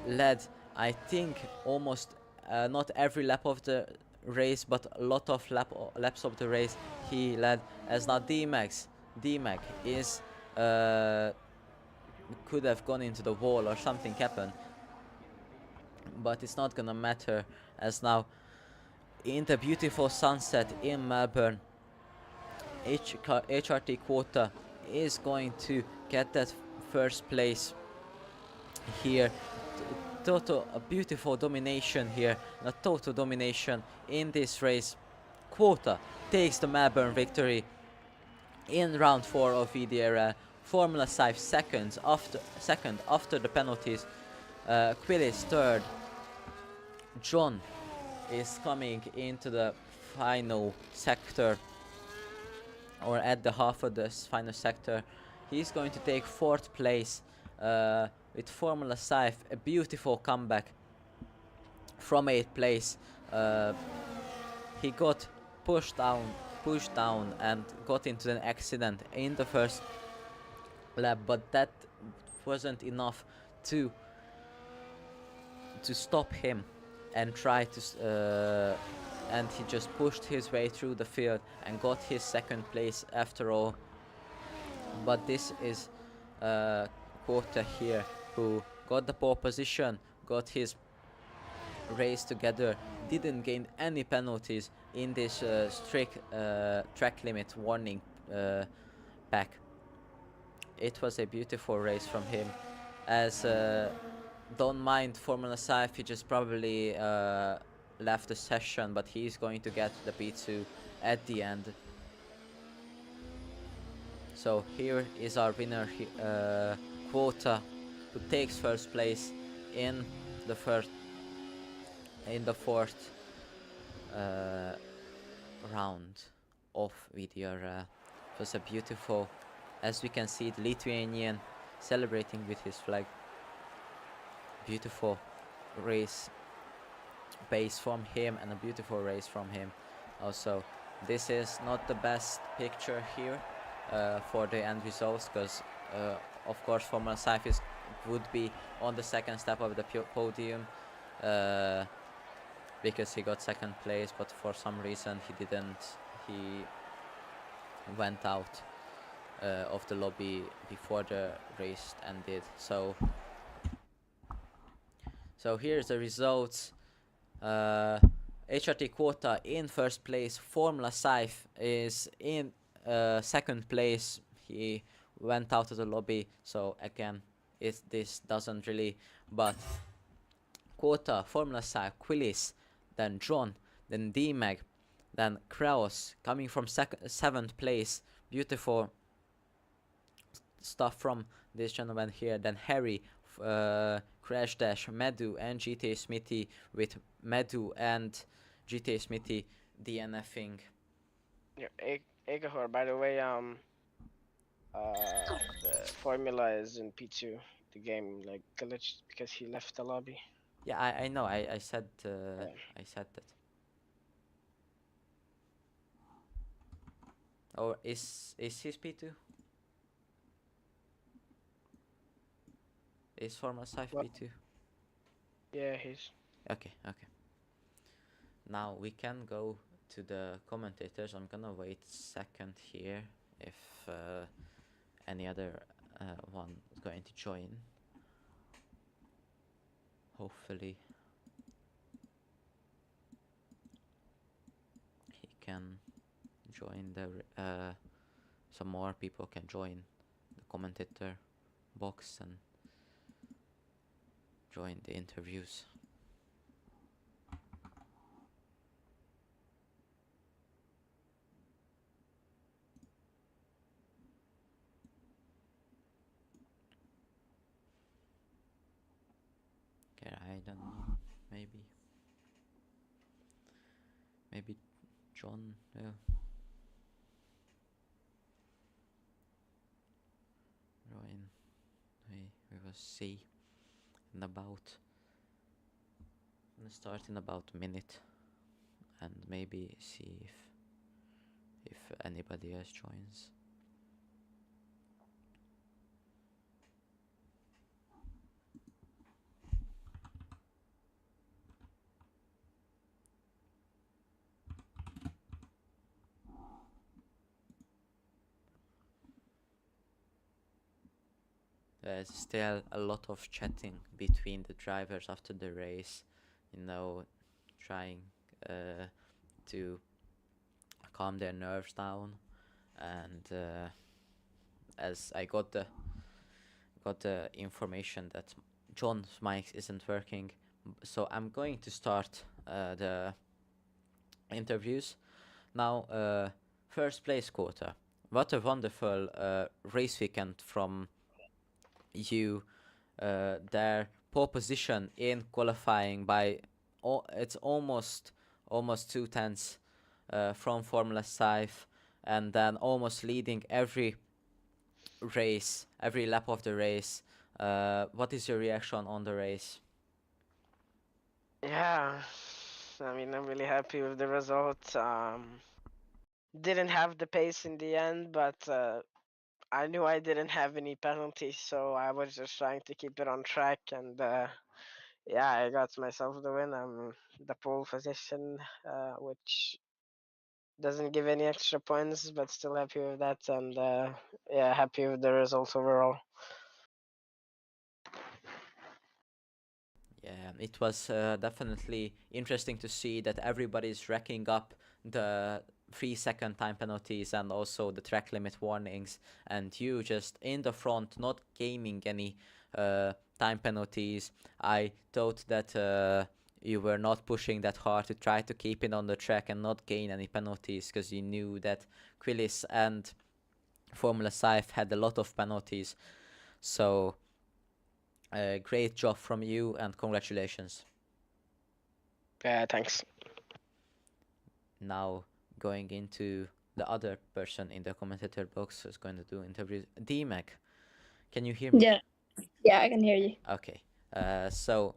led, I think, almost not every lap of the race, but a lot of laps of the race he led. As now D-Mac is could have gone into the wall or something happened, but it's not gonna matter, as now in the beautiful sunset in Melbourne, HRT Quota is going to get that first place here. Total a beautiful domination here, a total domination in this race. Quota takes the Melbourne victory in round 4 of VDRL. Formula 5 second after the penalties. Quillis third. John is coming into the final sector, or at the half of the final sector. He's going to take 4th place with Formula 5, a beautiful comeback from 8th place. He got pushed down and got into an accident in the first lap, but that wasn't enough to stop him and try to and he just pushed his way through the field and got his 2nd place after all. But this is Quota here, who got the pole position, got his race together, didn't gain any penalties in this strict track limit warning pack. It was a beautiful race from him, as don't mind Formula 5, he just probably left the session, but he's going to get the P2 at the end. So here is our winner, Quota, who takes 1st place in the 4th round of VDRL. It was a beautiful, as we can see, the Lithuanian celebrating with his flag. Beautiful race base from him, and a beautiful race from him also. This is not the best picture here for the end results, because of course Formula 5 would be on the 2nd step of the podium, because he got 2nd place, but for some reason he didn't. He went out of the lobby before the race ended. So here's the results. HRT Quota in 1st place. Formula 5 is in 2nd place. He went out of the lobby, so again this doesn't really, but Quota, Formula 5, Quillis, then John, then D-Mag, then Kraus coming from 7th place. Beautiful stuff from this gentleman here. Then Harry, Crash Dash, Medu and GTA Smithy, with Medu and GTA Smithy DNFing. Yeah, Egahor, by the way, the formula is in P2. The game like glitched because he left the lobby. Yeah, I know. I said I said that. Or is his P2? Is Formula 5 P2? Yeah, he's. Okay. Now we can go to the commentators. I'm gonna wait a second here if any other one is going to join. Hopefully he can join the some more people can join the commentator box and join the interviews. Okay, I don't know. Maybe John. Yeah. Join. We will see in about. I'm gonna start in about a minute, and maybe see if anybody else joins. There's still a lot of chatting between the drivers after the race, trying uh, to calm their nerves down. And as I got the information that John's mic isn't working, so I'm going to start the interviews now. First place quota. What a wonderful race weekend from you. Their pole position in qualifying by it's almost 2 tenths from Formula 5, and then almost leading every race, every lap of the race. What is your reaction on the race? Yeah, I mean, I'm really happy with the result. Didn't have the pace in the end, but I knew I didn't have any penalties, so I was just trying to keep it on track. And yeah, I got myself the win. I'm the pole position, which doesn't give any extra points, but still happy with that. And yeah, happy with the result overall. Yeah, it was definitely interesting to see that everybody's racking up the 3 second time penalties and also the track limit warnings, and you just in the front, not gaming any time penalties. I thought that you were not pushing that hard to try to keep it on the track and not gain any penalties because you knew that Quillis and Formula Five had a lot of penalties. So great job from you and congratulations. Yeah, thanks. Now going into the other person in the commentator box who's going to do interviews. DMAC, can you hear me? Yeah, yeah, I can hear you. Okay. So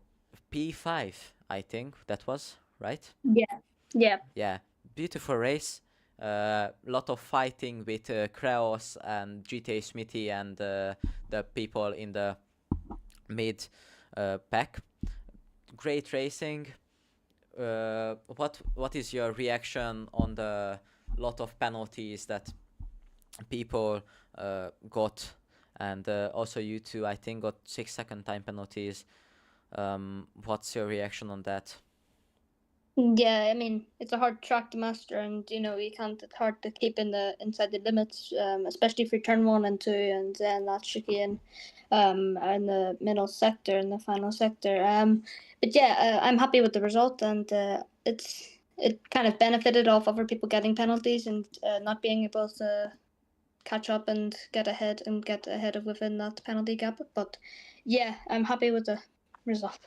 P5, I think that was right. Yeah, yeah, Yeah, beautiful race. Lot of fighting with Kraos and GTA Smithy and the people in the mid pack. Great racing. What is your reaction on the lot of penalties that people got, and also you two, I think, got 6 second time penalties. What's your reaction on that? yeah. I mean, it's a hard track to master, and you can't. It's hard to keep inside the limits, especially for turn 1 and 2, and then that chicane, in the middle sector, in the final sector. But yeah, I'm happy with the result, and it kind of benefited off other people getting penalties and not being able to catch up and get ahead of within that penalty gap. But yeah, I'm happy with the result.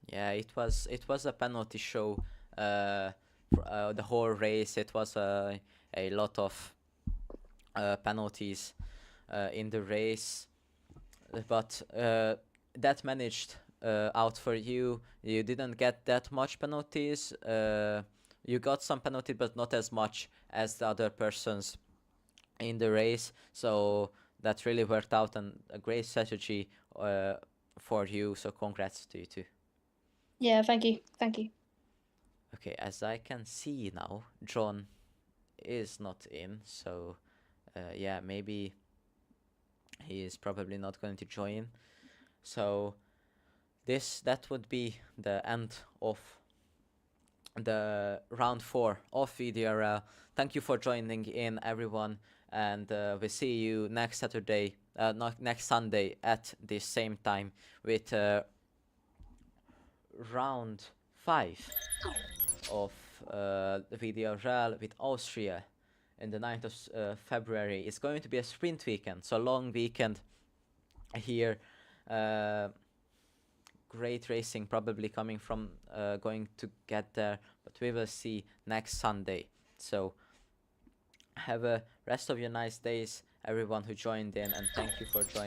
Yeah, it was a penalty show. The whole race, it was a lot of penalties in the race, but that managed out for you. You didn't get that much penalties. You got some penalty, but not as much as the other persons in the race. So that really worked out, and a great strategy for you. So congrats to you too. Yeah, thank you, thank you. Okay, as I can see now, John is not in. So yeah, maybe he is probably not going to join. So that would be the end of the round 4 of VDRL. Thank you for joining in, everyone, and we'll see you next Saturday, not next Sunday at the same time with round 5 of the VDRL with Austria in the 9th of February. It's going to be a sprint weekend, so long weekend here. Great racing probably coming from going to get there, but we will see next Sunday. So have a rest of your nice days, everyone who joined in, and thank you for joining.